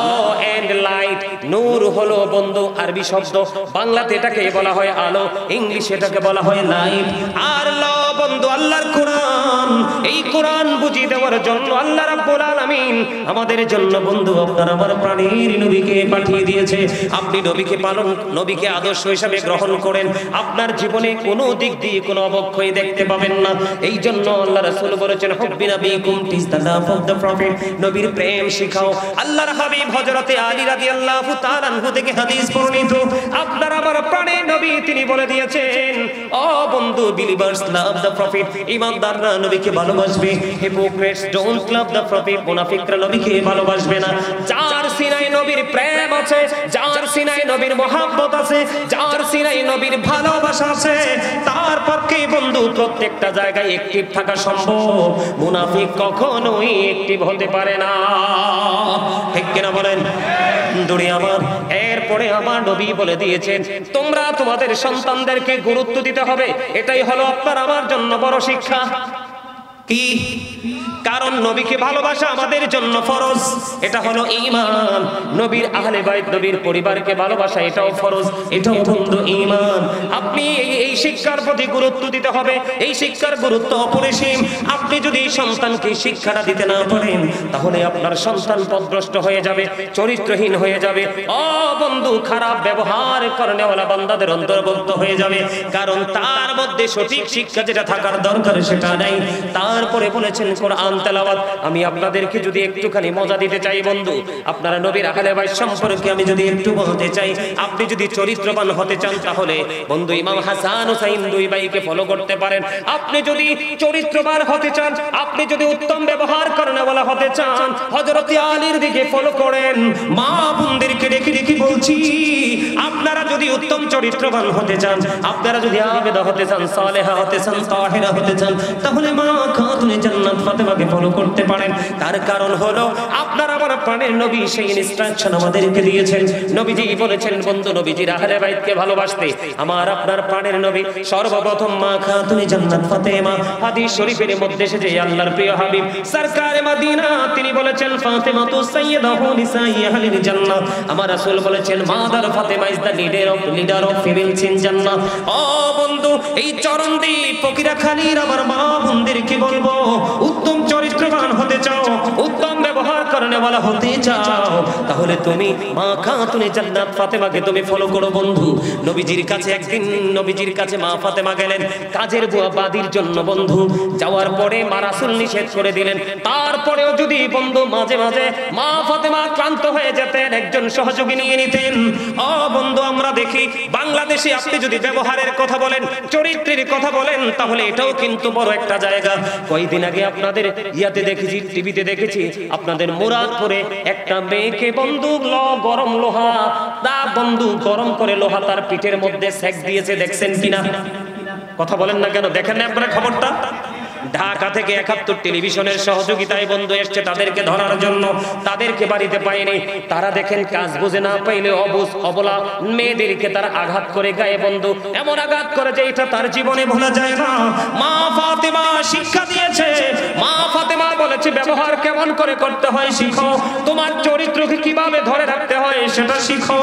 এন্ড লাইট, নূর হলো বন্ধু আরবি শব্দ, বাংলাতে এটাকে বলা হয় আলো, ইংলিশে এটাকে বলা হয় লাইট। আর ল বন্ধু আল্লাহর কোরআন। এই কোরআন বুঝিয়ে দেওয়ার জন্য আল্লাহ রাব্বুল আলামিন আমাদের জন্য বন্ধু আপনার আমার প্রাণের নবীকে পাঠিয়ে দিয়েছে। আপনি নবীকে পালন, নবীকে আদর্শ হিসাবে গ্রহণ করেন, আপনার জীবনে কোনো দিক দিয়ে কোনো অবক্ষয় দেখতে পাবেন না। এই জন্য আল্লাহ রাসূল বলেছেন হুব্বি নবীকুম teach the love of the prophet, নবীর প্রেম শিখাও। আল্লাহর হাবিব হযরতে আলী রাদিয়াল্লাহু তাআলা আনহু থেকে হাদিস বর্ণিত, আপনার আমার প্রাণের নবী তিনি বলে দিয়েছেন ও বন্ধু, বিলিভার্স লাভ দ্য প্রফেট, ঈমানদাররা নবীকে ভালোবাসবে। Hypocrites don't love the prophet, মুনাফিকরা নবীকে ভালোবাসবে না। যার সিনায় নবীর প্রেম আছে, যার সিনায় নবীর মহব্বত আছে, যার সিনায় নবীর ভালোবাসা আছে, তার পক্ষে বন্ধু প্রত্যেকটা জায়গায় অ্যাক্টিভ থাকা সম্ভব। মুনাফিক কখনোই অ্যাক্টিভ হতে পারে না। ঠিক কিনা বলেন? দূরে আমার এরপরে আমার নবী বলে দিয়েছেন তোমরা তোমাদের সন্তানদেরকে গুরুত্ব দিতে হবে। এটাই হলো আপনার আমার জন্য বড় শিক্ষা। কি? কারণ নবীকে ভালোবাসা আমাদের জন্য ফরজ, এটা হলো ঈমান। নবীর আহলে বাইত, নবীর পরিবারকে ভালোবাসা এটাও ফরজ, এটাও বন্ধু ঈমান। আপনি এই শিক্ষার প্রতি গুরুত্ব দিতে হবে। এই শিক্ষার গুরুত্ব অপরিসীম। আপনি যদি সন্তানকে শিক্ষাটা দিতে না পারেন, তাহলে আপনার সন্তান পথভ্রষ্ট হয়ে যাবে, চরিত্রহীন হয়ে যাবে, ও বন্ধু খারাপ ব্যবহার করেনেওয়ালা বান্দাদের অন্তর্ভুক্ত হয়ে যাবে। কারণ তার মধ্যে সঠিক শিক্ষা যেটা থাকার দরকার সেটা নাই। তারপরে বলেছেন কোরআন তেলাওয়াত। আমি আপনাদেরকে যদি একটুখানি মজা দিতে চাই বন্ধু, আপনারা নবীর আহলে বাইত সম্পর্কে আমি যদি একটু বলতে চাই, আপনি যদি চরিত্রবান হতে চান তাহলে বন্ধু ইমাম হাসান হুসাইন দুই ভাইকে ফলো করতে পারেন। আপনি যদি চরিত্রবান হতে চান, আপনি যদি উত্তম ব্যবহার করেনেওয়ালা হতে চান, হযরত আলীর দিকে ফলো করেন। মা বোনদেরকে রেখে রেখে বলছি, আপনারা যদি উত্তম চরিত্রবান হতে চান, আপনারা যদি আবেদা হতে চান, সালেহা হতে চান, তাহেরা হতে চান, তাহলে মা খাতুনে জান্নাত ফাতেমাকে ফলো করতে পারেন। তার কারণ হলো আপনার আমার প্রাণের নবী সেই ইনস্ট্রাকশন আমাদেরকে দিয়েছেন। নবীজি বলেছেন বন্ধু নবীজির আহলে বাইতকে ভালোবাসতে আমার আপনার প্রাণের নবী সর্বপ্রথম মা খাতুনে জান্নাত ফাতেমা। হাদিস শরীফের মধ্যে এসেছে আল্লাহর প্রিয় হাবিব সরকারে মদিনা তিনি বলেছেন ফাতেমাতু সাইয়্যিদাতু নিসাই আহলিল জান্নাহ। আমার রাসূল বলেছেন mother Fatema is the leader of females in জান্নাহ। ও বন্ধু এই চরণদ্বীপ ফকিরাখালীর আমার মা বোনদেরকে বলবো, উত্তম চরিত্রবান হতে চাও, উত্তম ব্যবহার করেনেওয়ালা হতে চাও, তাহলে তুমি মা খাতুনে জান্নাত ফাতেমাকে তুমি ফলো করো বন্ধু। নবীজির কাছে একদিন নবীজির কাছে মা ফাতেমা গেলেন কাজের বুয়া বাদির জন্য বন্ধু। যাওয়ার পরে মা রাসূল নিষেধ করে দিলেন। তারপরেও যদি বন্ধু মাঝে মাঝে মা ফাতেমা ক্লান্ত হয়ে যেতেন, একজন সহযোগী নিয়ে নিতেন। ও বন্ধু আমরা দেখি বাংলাদেশে আপনি যদি ব্যবহারের কথা বলেন, চরিত্রের কথা বলেন, তাহলে এটাও কিন্তু বড় একটা জায়গা। কয়েকদিন আগে আপনাদের ইয়াতে দেখেছি, টিভিতে দেখেছি, আপনাদের মুরাদপুরে একটা মেয়েকে বন্ধু গরম লোহা তা বন্ধু গরম করে লোহা তার পিঠের মধ্যে সেক দিয়েছে। দেখছেন কিনা? কথা বলেন না কেন? দেখেন না আপনারা খবরটা? ঢাকা থেকে 71 টেলিভিশনের সহযোগিতায় বন্ধু এসছে তাদেরকে ধরার জন্য, তাদেরকে বাড়িতে পায়নি। তারা দেখেন কাজ বুঝে না পাইলে অবুঝ অবলা মেয়েদেরকে তারা আঘাত করে গায়ে বন্ধু, এমন আঘাত করে যে এটা তার জীবনে ভোলা যায় না। মা ফাতেমা শিক্ষা দিয়েছে, মা ফাতেমা বলেছে ব্যবহার কেমন করে করতে হয় শিখো, তোমার চরিত্রকে কিভাবে ধরে রাখতে হয় সেটা শিখো।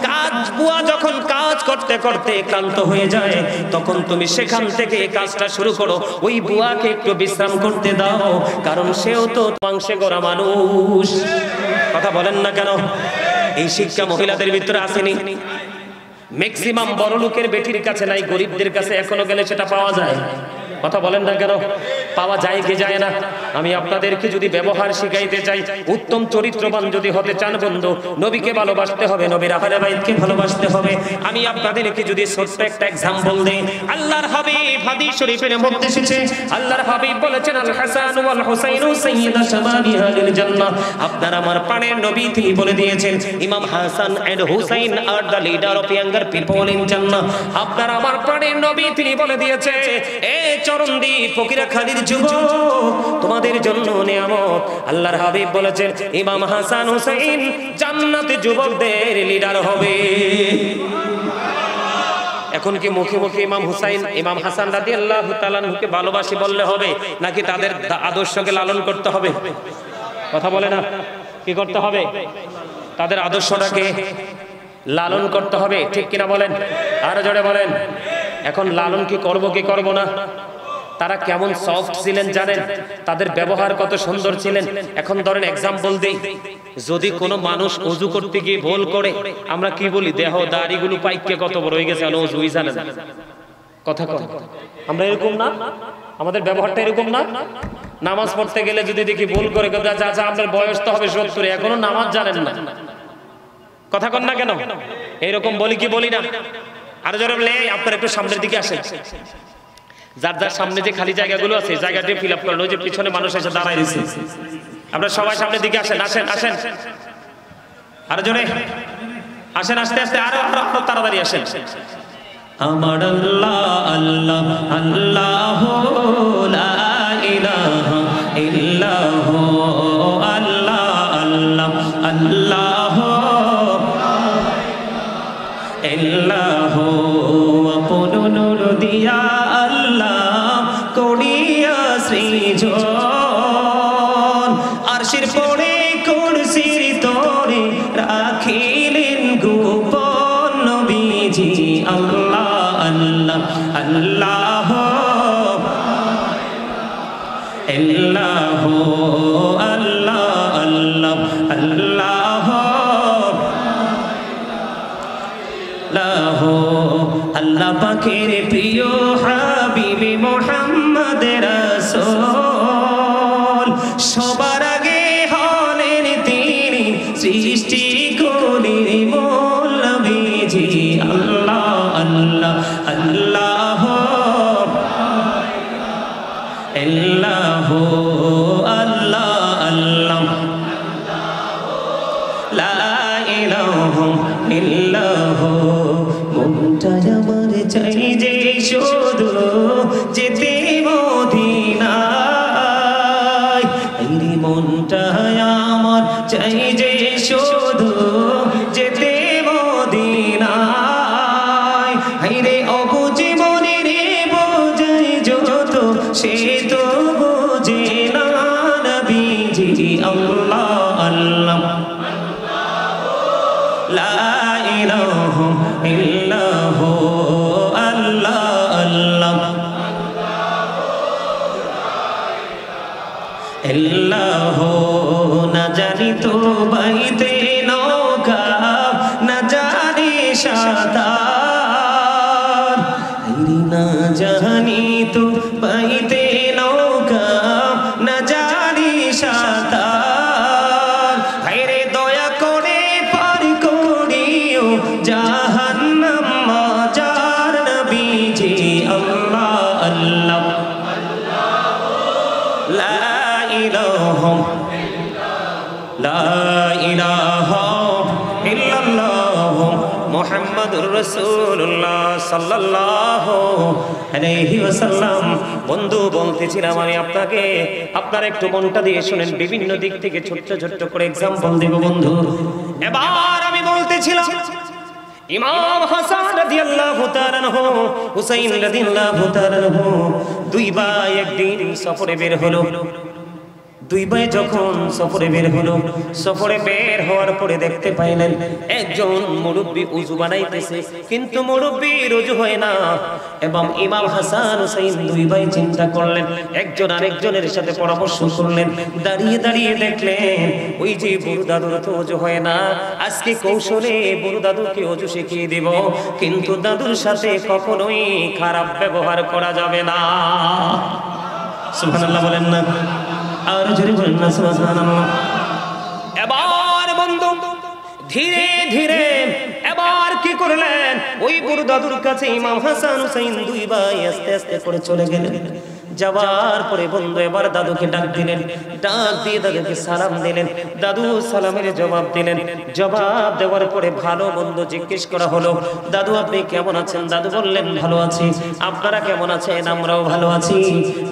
কাজ বুয়া যখন কাজ করতে করতে ক্লান্ত হয়ে যায় তখন তুমি সেখান থেকে কাজটা শুরু করো, ওই বুয়াকে একটু বিশ্রাম করতে দাও, কারণ সেও তো মাংসে গড়া মানুষ। কথা বলেন না কেন? এই শিক্ষা মহিলাদের ভিতরে আসেনি? ম্যাক্সিমাম বড় লোকের বেটির কাছে নাই, গরিবদের কাছে এখনো গেলে সেটা পাওয়া যায়। কথা বলেন না কেন? পাওয়া যায় কি যায় না? আমি আপনাদেরকে যদি ব্যবহার শিখাইতে চাই, উত্তম চরিত্রবান যদি হতে চান বন্ধু, নবীকে ভালোবাসতে হবে, নবীর আহলে বাইতকে ভালোবাসতে হবে। আমি আপনাদেরকে যদি ছোট্ট একটা एग्जांपल দেই, আল্লাহর হাবিব হাদিস শরীফের মধ্যে এসেছে, আল্লাহর হাবিব বলেছেন আল হাসান ওয়াল হুসাইনু সাইয়্যিদা শাবাবি আহলিল জান্নাহ। আপনার আমার প্রাণের নবী তিনি বলে দিয়েছেন Imam Hasan and Hussain are the leader of younger people in Jannah. আপনার আমার প্রাণের নবী তিনি বলে দিয়েছে এ চরণদ্বীপ ফকিরাখালীর যুবক, তোমাদের জন্য নিয়ামত। আল্লাহর হাবিব বলেছেন ইমাম হাসান হুসাইন জান্নাতে যুবকদের লিডার হবে। এখন কি মুখে মুখে ইমাম হুসাইন ইমাম হাসান রাদিয়াল্লাহু তাআলা আনহুকে ভালোবাসি বললে হবে, নাকি তাদের আদর্শকে লালন করতে হবে? কথা বলে না? কি করতে হবে? তাদের আদর্শটাকে লালন করতে হবে, ঠিক কিনা বলেন? আরো জোরে বলেন। এখন লালন কি করব কি করব না? তারা কেমন সফট ছিলেন জানেন, তাদের ব্যবহার কত সুন্দর ছিলেন। এখন ধরেন एग्जांपल দেই, যদি কোনো মানুষ ওযু করতে গিয়ে ভুল করে, আমরা কি বলি? দেহ দাড়িগুলো পাইকে কত বড় হয়ে গেছে, ওযুই জানেন না। কথা কম, আমরা এরকম না? আমাদের ব্যবহারটা এরকম না? নামাজ পড়তে গেলে যদি দেখি ভুল করে, যা যা আপনার বয়স তো হবে 70, এখনো নামাজ জানেন না। কথা কন না কেন? এরকম বলি কি বলি না? আর জোরে বলে আপনারা একটু সামনের দিকে আসেন, যার যার সামনে যে খালি জায়গাগুলো আছে জায়গাটি ফিল আপ করেন। ওই যে পিছনে মানুষ এসে দাঁড়ায় রয়েছে, আমরা সবাই সামনের দিকে আসেন, আসেন আসেন, আর জোরে আসেন, আস্তে আস্তে আরো আরো তাড়াতাড়ি আসেন। আমার আল্লাহ আল্লাহ আল্লাহ লা ইলাহা ইল্লাহু আল্লাহ আল্লাহ আল্লাহ ইল্লাহু আপন নূর দিয়া আল্লাহ করিয়া সৃজন, আরশের পরে কুরসির তরে রাখিলেন গোপন নবীজি আল্লাহ আল্লাহ আল্লাহ ইল্লাহু আল্লাহ আল্লাহ আল্লাহ আল্লাহ পাকের প্রিয় হাবিবে মুহাম্মদ রাসূল, সবার আগে হলেন তিনি সৃষ্টি কোটির মূল নবীজি আল্লাহ আল্লাহ আল্লাহ ইল্লাহু আল্লাহ আল্লাহ লা ইলাহা ইল্লাহু। মনটা আমার চাই যে শুধু যেতে মদিনায়, এই মনটা আমার চাই যে শুধু যেতে মদিনায়। হাইরে অবুঝ মনে রে বোঝাই যত সে তো বোঝে না নবীজি আল্লাহ আল্লাহ লা ইলাহা ইল্লাহু আল্লাহ আল্লাহ ইল্লাহু। না জানি তো বাইতে নৌকা, না জানি সাঁতার, না জানি তো বাইতে নৌকা, না জানি সাঁতার। হায়রে দয়া করে পার করিও জাহান্নাম মাজার নবীজি আল্লাহ আল্লাহ লা ইলাহা লা ইলাহা ইল্লাল্লাহ মুহাম্মাদুর রাসূলুল্লাহ সাল্লাল্লাহু আলাইহি ওয়াসাল্লাম। বন্ধু বলতেছিলাম আমি আপনাকে, আপনারা একটু মনটা দিয়ে শুনেন, বিভিন্ন দিক থেকে ছোট্ট ছোট্ট করে एग्जांपल দেব বন্ধু। এবার আমি বলতেছিলাম ইমাম হাসান রাদিয়াল্লাহু তাআলা আনহু, হুসাইন রাদিয়াল্লাহু তাআলা আনহু, দুই ভাই একদিন সফরে বের হলো। দুই ভাই যখন সফরে বের হলো, সফরে বের হওয়ার পরে দেখতে পাইলেন একজন মুরব্বি উযু বানাইতেছে, কিন্তু মুরব্বির ওযু হয় না। এবং ইমাম হাসান হুসাইন দুই ভাই চিন্তা করলেন, একজন আরেকজনের সাথে পরামর্শ করলেন, দাঁড়িয়ে দাঁড়িয়ে দেখলেন ওই যে বুড়ো দাদুর তো ওযু হয় না, আজকে কৌশলে বুড়ো দাদুকে ওযু শিখিয়ে দিব, কিন্তু দাদুর সাথে কখনোই খারাপ ব্যবহার করা যাবে না। সুবহানাল্লাহ বলেন না, আর জোরে বলেন না সুবহানাল্লাহ। এবার বন্ধু ধীরে ধীরে এবার কি করলেন, ওই বুড়ো দাদুর কাছে ইমাম হাসান হুসাইন দুই ভাই আস্তে আস্তে করে চলে গেলেন। যাওয়ার পরে বন্ধু এবার দাদুকে ডাক দিলেন, ডাক দিয়ে দাদুকে সালাম দিলেন। দাদু সালামের জবাব দিলেন। জবাব দেওয়ার পরে ভালো মন্দ জিজ্ঞেস করা হলো, দাদু আপনি কেমন আছেন? দাদু বললেন ভালো আছি। আপনারা কেমন আছেন? আমরাও ভালো আছি।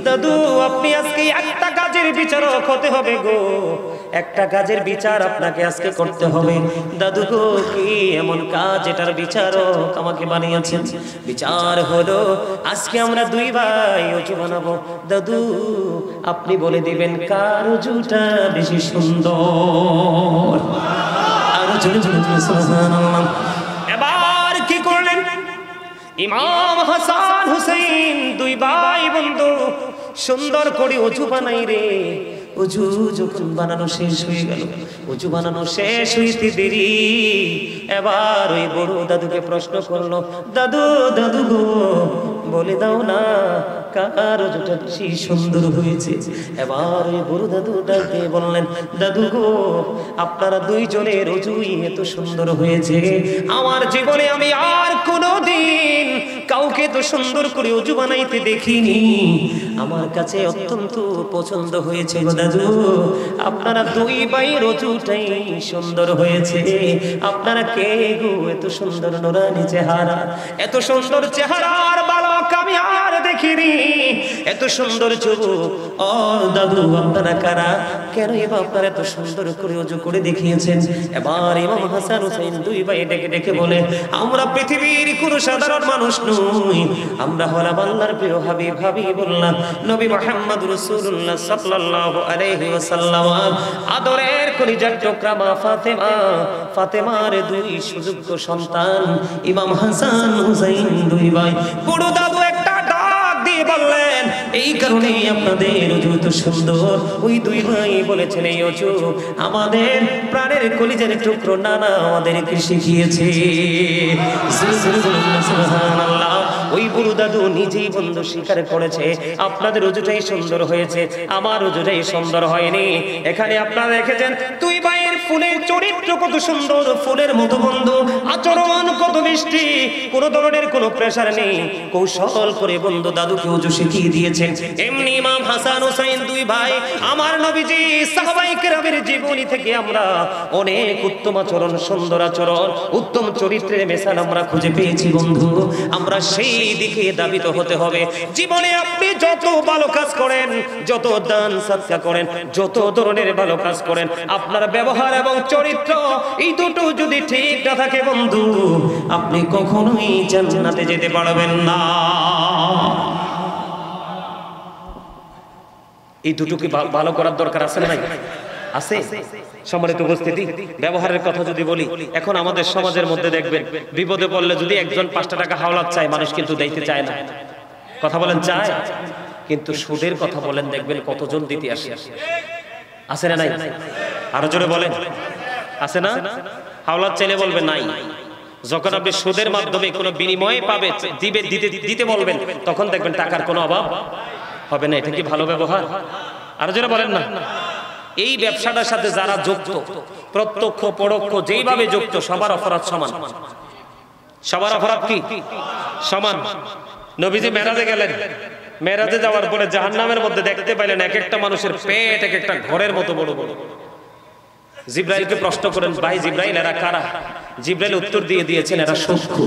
দাদু আপনি আজকে একটা কাজের বিচারক হতে হবে গো, একটা কাজের বিচার আপনাকে আজকে করতে হবে। দাদু গো কি এমন কাজ এটার বিচারক আমাকে বানিয়েছেন? বিচার হলো আজকে আমরা দুই ভাই ওযু বানাবো। দাদু আপনি বলে দিবেন কার ওযুটা বেশি সুন্দর। আর জোরে জোরে সুবহানাল্লাহ। এবার কি করলেন, ইমাম হাসান হুসাইন দুই ভাই বন্ধু সুন্দর করে ওযু বানাই রে। ওযু যখন বানানো শেষ হয়ে গেল, ওযু বানানো শেষ হইতে দেরি, এবার ওই বড় দাদুকে প্রশ্ন করলো, দাদু দাদু গো বলে দাও না কার ওযুটা বেশি সুন্দর হয়েছে? এবার ওই বড় দাদু ডাকে বললেন, দাদু গো আপনারা দুইজনের ওযুই এত সুন্দর হয়েছে, আমার জীবনে আমি আর কোনোদিন কাউকে তো সুন্দর করে ওযু বানাইতে দেখিনি, আমার কাছে অত্যন্ত পছন্দ হয়েছে গো দাদু, আপনারা দুই ভাইয়ের ওযুটাই সুন্দর হয়েছে। আপনারা কে গো এত সুন্দর নুরানি চেহারা, এত সুন্দর চেহারার বালক আমি আর দেখিনি, এত সুন্দর যুবক ও দাদু আপনারা কারা? কেন এবার আপনারা এত সুন্দর করে ওযু করে দেখিয়েছেন? এবার ইমাম হাসান হুসাইন দুই ভাই ডেকে ডেকে বলে, আমরা পৃথিবীর কোনো সাধারণ মানুষ নই, আমরা হলাম আল্লাহর প্রিয় হাবিব, হাবিবুল্লাহ নবী মুহাম্মদ রাসূলুল্লাহ সাল্লাল্লাহু আলাইহি ওয়াসাল্লাম আদরের কলিজার টুকরা মা ফাতেমা, ফাতেমার দুই সুযোগ্য সন্তান ইমাম হাসান হুসাইন দুই ভাই। বড় দাদু একটা ডাক দিয়ে বললেন, এই কারণেই আপনাদের ওযু তো সুন্দর। ওই দুই ভাই বলেছেন এই ওযু আমাদের প্রাণের কলিজার টুকরো নানা আমাদেরকে শিখিয়েছে। সুবহানাল্লাহ। ওই বুড়ো দাদু নিজেই বন্ধু স্বীকার করেছে আপনাদের ওযুটাই সুন্দর হয়েছে, আমার ওযুটাই সুন্দর হয়নি। এখানে আপনারা দেখেছেন দুই ভাইয়ের ফুলের চরিত্র কত সুন্দর, ফুলের মতো বন্ধু আচরণ কত মিষ্টি, কোনো ধরনের কোনো প্রেসার নেই, কৌশল করে বন্ধু দাদুকে ওযু শিখিয়ে দিয়েছেন। এমনি ইমাম হাসান হুসাইন দুই ভাই আমার নবীজি সাহাবায়ে কেরামের জীবনী থেকে আমরা অনেক উত্তম আচরণ, সুন্দর আচরণ, উত্তম চরিত্রের মিশাল আমরা খুঁজে পেয়েছি বন্ধু। আমরা সেই দিকে দাবিত হতে হবে। জীবনে আপনি যত ভালো কাজ করেন, যত দান সদকা করেন, যত ধরনের ভালো কাজ করেন, আপনার ব্যবহার এবং চরিত্র এই দুটো যদি ঠিক না থাকে বন্ধু, আপনি কখনোই জান্নাতে যেতে পারবেন না। এই দুটোকে ভালো করার দরকার আছে না? আছে। সম্মানিত উপস্থিতি, ব্যবহারের কথা যদি বলি, এখন আমাদের সমাজের মধ্যে দেখবেন বিপদে পড়লে যদি একজন 5 টাকা হাওলাত চায়, মানুষ কিন্তু দিতে চায় না। কথা বলেন চায়, কিন্তু সুদের কথা বলেন দেখবেন কতজন দিতে আসে। আছে না নাই? আরো জোরে বলেন, আছে না? হাওলাত চাইলে বলবে নাই। যখন আপনি সুদের মাধ্যমে কোনো বিনিময়ে পাবে দিবে, দিতে বলবেন, তখন দেখবেন টাকার কোনো অভাব হবে না। এটা কি ভালো ব্যবহার? আরো জোরে বলেন না। এই ব্যবসাটার সাথে যারা যুক্ত, প্রত্যক্ষ পরোক্ষ যেইভাবে যুক্ত, সবার অপরাধ সমান। সবার অপরাধ কি সমান? নবীজি মেরাজে গেলেন, মেরাজে যাওয়ার পরে জাহান্নামের মধ্যে দেখতে পাইলেন এক একটা মানুষের পেট এক একটা ঘরের মতো বড় বড়। জিব্রাইলকে প্রশ্ন করেন, ভাই জিব্রাইল এরা কারা? জিবরাইল উত্তর দিয়ে দিয়েছেন, এরা সূক্ষ্ম।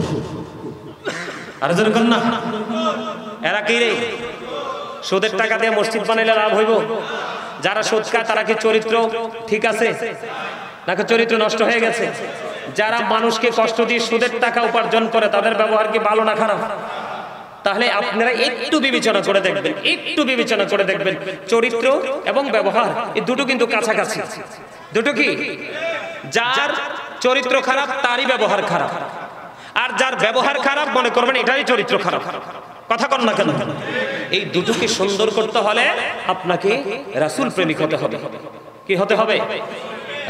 আর যদি কোন না, এরা কি রে? সুদের টাকা দিয়ে মসজিদ বানাইলে লাভ হইব? যারা সুদ খায় তারা কি চরিত্র ঠিক আছে নাকি চরিত্র নষ্ট হয়ে গেছে? যারা মানুষকে কষ্ট দিয়ে সুদের টাকা উপার্জন করে তাদের ব্যবহার কি ভালো না খারাপ? তাহলে আপনারা একটু বিবেচনা করে দেখবেন, একটু বিবেচনা করে দেখবেন, চরিত্র এবং ব্যবহার এই দুটো কিন্তু কাছাকাছি। দুটো কি? যার চরিত্র খারাপ তারই ব্যবহার খারাপ, আর যার ব্যবহার খারাপ মনে করবেন এটারই চরিত্র খারাপ। কথা কন না কেন? এই দুটোকে সুন্দর করতে হলে আপনাকে রাসূল প্রেমিক হতে হবে। কি হতে হবে?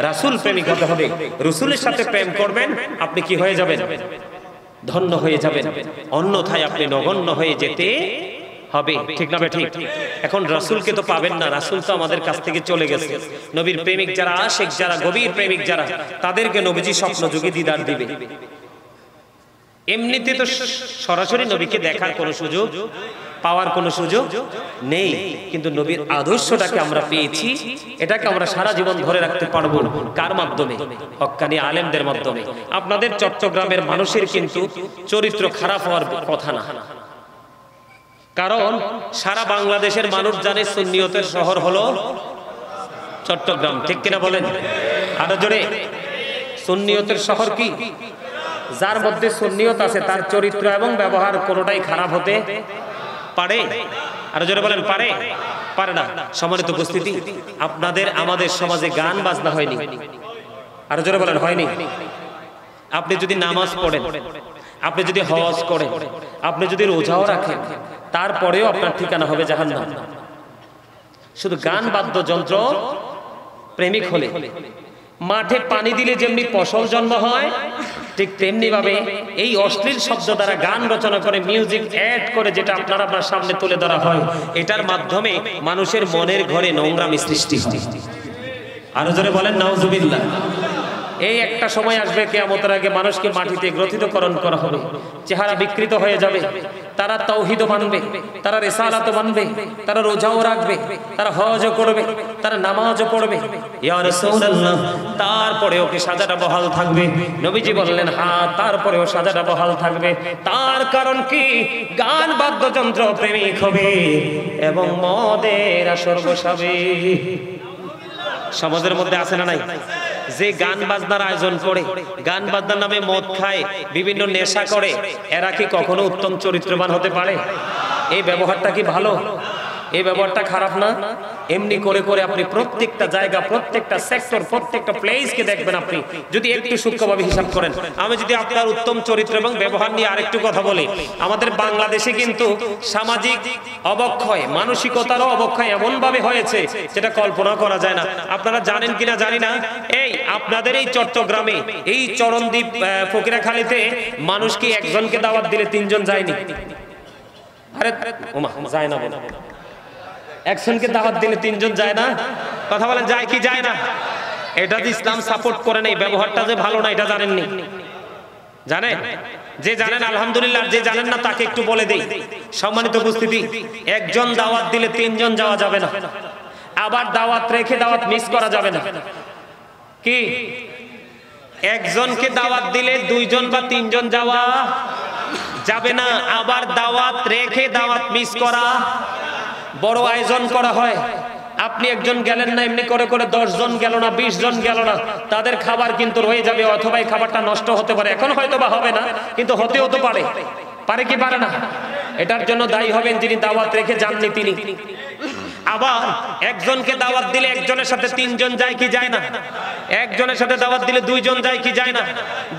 রাসূল প্রেমিক হতে হবে। রাসূলের সাথে প্রেম করবেন, আপনি কি হয়ে যাবেন? ধন্য হয়ে যাবেন। অন্যথায় আপনি নগণ্য হয়ে যেতে হবে। ঠিক না ঠিক? এখন রাসূলকে তো পাবেন না, রাসূল তো আমাদের কাছ থেকে চলে গেছে। নবীর প্রেমিক যারা, আশিক যারা, গভীর প্রেমিক যারা, তাদেরকে নবীজি স্বপ্ন যুগে দিদার দিবে। এমনিতে তো সরাসরি নবীকে দেখার কোনো সুযোগ, পাওয়ার কোনো সুযোগ নেই, কিন্তু নবীর আদর্শটাকে আমরা পেয়েছি, এটাকে আমরা সারা জীবন ধরে রাখতে পারবো। কার মাধ্যমে? হক্কানি আলেমদের মাধ্যমে। আপনাদের চট্টগ্রামের মানুষের কিন্তু চরিত্র খারাপ হওয়ার কথা না, কারণ সারা বাংলাদেশের মানুষ জানে সুন্নিয়তের শহর হলো চট্টগ্রাম। ঠিক কিনা বলেন? আরো জোরে, সুন্নিয়তের শহর কি? যার মধ্যে সুন্নিয়ত আছে তার চরিত্র এবং ব্যবহার কোনোটাই খারাপ হতে পারে? আর জোরে বলেন, পারে? পারে না। সম্মানিত উপস্থিতি, আপনাদের আমাদের সমাজে গান বাজনা হয়নি। আর জোরে বলেন, হয়নি? আপনি যদি নামাজ পড়েন, আপনি যদি হজ করেন, আপনি যদি রোজাও রাখেন, তারপরেও আপনার ঠিকানা হবে জাহান্নাম। শুধু গান বাদ্যযন্ত্র প্রেমিক হলে, মাঠে পানি দিলে যেমনি ফসল জন্ম হয়, ঠিক তেমনি ভাবে এই অশ্লীল শব্দ দ্বারা গান রচনা করে, মিউজিক অ্যাড করে, যেটা আপনার সামনে তুলে ধরা হয়, এটার মাধ্যমে মানুষের মনের ঘরে নোংরামি সৃষ্টি হয়। আরো জোরে বলেন নাউজুবিল্লাহ। এই একটা সময় আসবে কিয়ামতের আগে মানুষকে মাটিতে গ্রথিতকরণ করা হবে, চেহারা বিকৃত হয়ে যাবে। তারা তাওহীদ মানবে, তারা রিসালাত মানবে, তারা রোজাও রাখবে, তারা হজও করবে, তারা নামাজও পড়বে, ইয়া রাসূলুল্লাহ, তারপরেও কি সাজাটা বহাল থাকবে? নবীজি বললেন, হ্যাঁ, তারপরেও সাজাটা বহাল থাকবে। তার কারণ কি? গান বাদ্যযন্ত্র প্রেমিক হবে এবং মদের আসর বসাবে। সমাজের মধ্যে আছে না নাই? যে গান বাজনার আয়োজন করে, গান বাজনার নামে মদ খায়, বিভিন্ন নেশা করে, এরা কি কখনো উত্তম চরিত্রবান হতে পারে? এই ব্যবহারটা কি ভালো? এই ব্যবহারটা খারাপ না? এমনি করে করে আপনি প্রত্যেকটা জায়গা, প্রত্যেকটা সেক্টর, প্রত্যেকটা প্লেসকে দেখবেন। আপনি যদি একটু সূক্ষ্মভাবে হিসাব করেন, আমি যদি আপনার উত্তম চরিত্র এবং ব্যবহার নিয়ে আরেকটু কথা বলি, আমাদের বাংলাদেশে কিন্তু সামাজিক অবক্ষয়, মানসিকতারও অবক্ষয় এমন ভাবে হয়েছে যেটা কল্পনা করা যায় না। আপনারা জানেন কিনা জানি না, এই আপনাদের এই চট্টগ্রামে, এই চরণদ্বীপ ফকিরাখালীতে মানুষ কি একজনকে দাওয়াত দিলে তিনজন যায়নি? আরে ওমা, যায় না বলে, একজনকে দাওয়াত দিলে তিনজন যায় না? কথা বলেন, যায় কি যায় না? এটা যে ইসলাম সাপোর্ট করে না, এই ব্যবহারটা যে ভালো না, এটা জানেননি? জানেন? যে জানেন আলহামদুলিল্লাহ, যে জানেন না তাকে একটু বলে দেই। সম্মানিত উপস্থিতি, একজন দাওয়াত দিলে তিনজন যাওয়া যাবে না, আবার দাওয়াত রেখে দাওয়াত মিস করা যাবে না। কি? একজনকে দাওয়াত দিলে দুইজন বা তিনজন যাওয়া যাবে না, আবার দাওয়াত রেখে দাওয়াত মিস করা। বড় আয়োজন করা হয়, আপনি একজন গেলেন না, এমনি করে করে 10 জন গেল না, 20 জন গেল না, তাদের খাবার কিন্তু রয়ে যাবে, অথবা এই খাবারটা নষ্ট হতে পারে। এখন হয়তো বা হবে না, কিন্তু হতেও তো পারে। পারে কি পারে না? এটার জন্য দায়ী হবেন যিনি দাওয়াত রেখে যাননি তিনি। আবার একজনকে দাওয়াত দিলে একজনের সাথে তিনজন যায় কি যায় না? একজনের সাথে দাওয়াত দিলে দুইজন যায় কি যায় না?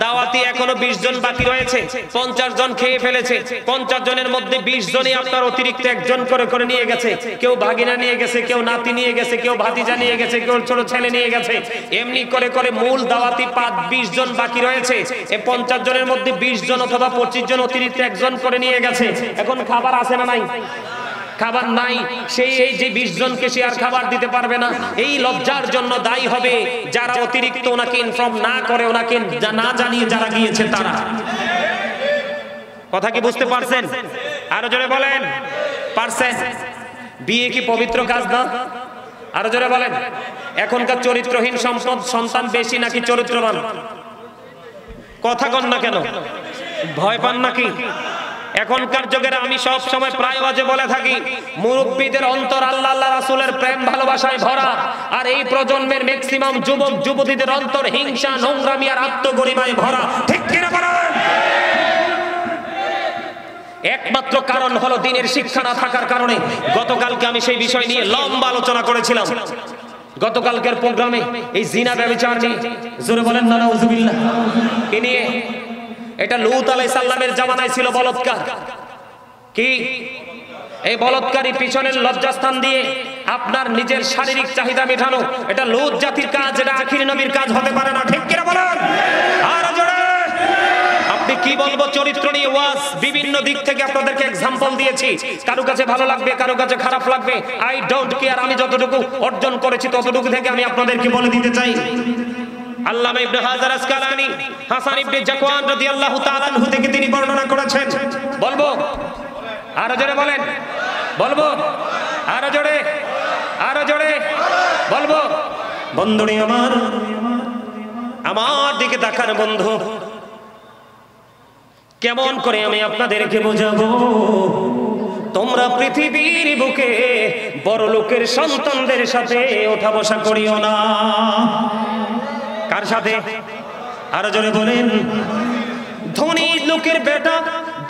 দাওয়াতি এখনো 20 জন বাকি রয়েছে, 50 জন খেয়ে ফেলেছে। 50 জনের মধ্যে 20 জনই আপনার অতিরিক্ত একজন করে করে নিয়ে গেছে। কেউ ভাগিনা নিয়ে গেছে, কেউ নাতি নিয়ে গেছে, কেউ ভাতিজা নিয়ে গেছে, কেউ ছোট ছেলে নিয়ে গেছে। এমনি করে করে মূল দাওয়াতি 20 জন বাকি রয়েছে। এই 50 জনের মধ্যে 20 জন অথবা 25 জন অতিরিক্ত একজন করে নিয়ে গেছে। এখন খাবার আছে না নাই? খাবার নাই, সেই এই যে 20 জনকে সে আর খাবার দিতে পারবে না। এই লজ্জার জন্য দায়ী হবে যারা অতিরিক্ত ওনাকে ইনফর্ম না করে, ওনাকে না জানিয়ে যারা গিয়েছে তারা। কথা কি বুঝতে পারছেন? আরো জোরে বলেন, পারছেন? বিয়ে কি পবিত্র কাজ না? আরো জোরে বলেন। এখনকার চরিত্রহীন সন্তান বেশি নাকি চরিত্রবান? কথা কন না কেন? ভয় পান নাকি? এখনকার যুগের আমি সব সময় প্রায় বাজে বলে থাকি, মুরব্বীদের অন্তর আল্লাহ আল্লাহ রাসূলের প্রেম ভালোবাসায় ভরা, আর এই প্রজন্মের ম্যাক্সিমাম যুবক যুবতীদের অন্তর হিংসা, নোংরামি আর আত্মগরিমায় ভরা। ঠিক কিনা বলেন? একমাত্র কারণ হলো দিনের শিক্ষা না থাকার কারণে। গতকালকে আমি সেই বিষয় নিয়ে লম্বা আলোচনা করেছিলাম। গতকালকের প্রোগ্রামে এই জিনা ব্যভিচার নিয়ে, জোরে বলেন না নাউজুবিল্লাহ, কি নিয়ে? এটা লূত আলাইহিস সালামের জামানায় ছিল বলৎকার। কি এই বলৎকারী পিছনের লজ্জাস্থান দিয়ে আপনার নিজের শারীরিক চাহিদা মেটানো, এটা লূত জাতির কাজ, এটা আখির নবীর কাজ হতে পারে না। ঠিক কিনা বলেন? আর জোরে আপনি কি বলবো চরিত্র নিয়ে ওয়াজ বিভিন্ন দিক থেকে আপনাদেরকে एग्जांपल দিয়েছি। কারো কাছে ভালো লাগবে, কারো কাছে খারাপ লাগবে, আই ডোন্ট কেয়ার। আমি যতটুকু অর্জন করেছি ততটুকু থেকে আমি আপনাদেরকে বলে দিতে চাই। আল্লামা ইবনে হাজার আসকালানি হাসান ইবনে জাকওয়ান রাদিয়াল্লাহু তাআলা আনহু থেকে তিনি বর্ণনা করেছেন। বলবো? আরো জোরে বলেন। বলবো? আরো জোরে, আরো জোরে বলবো। বন্ধুরে আমার দিকে তাকান বন্ধু। কেমন করে আমি আপনাদেরকে বোঝাবো? তোমরা পৃথিবীর বুকে বড় লোকের সন্তানদের সাথে ওঠা বসা করিও না। কার সাথে? আরো জোরে বলেন। ধনী লোকের বেটা,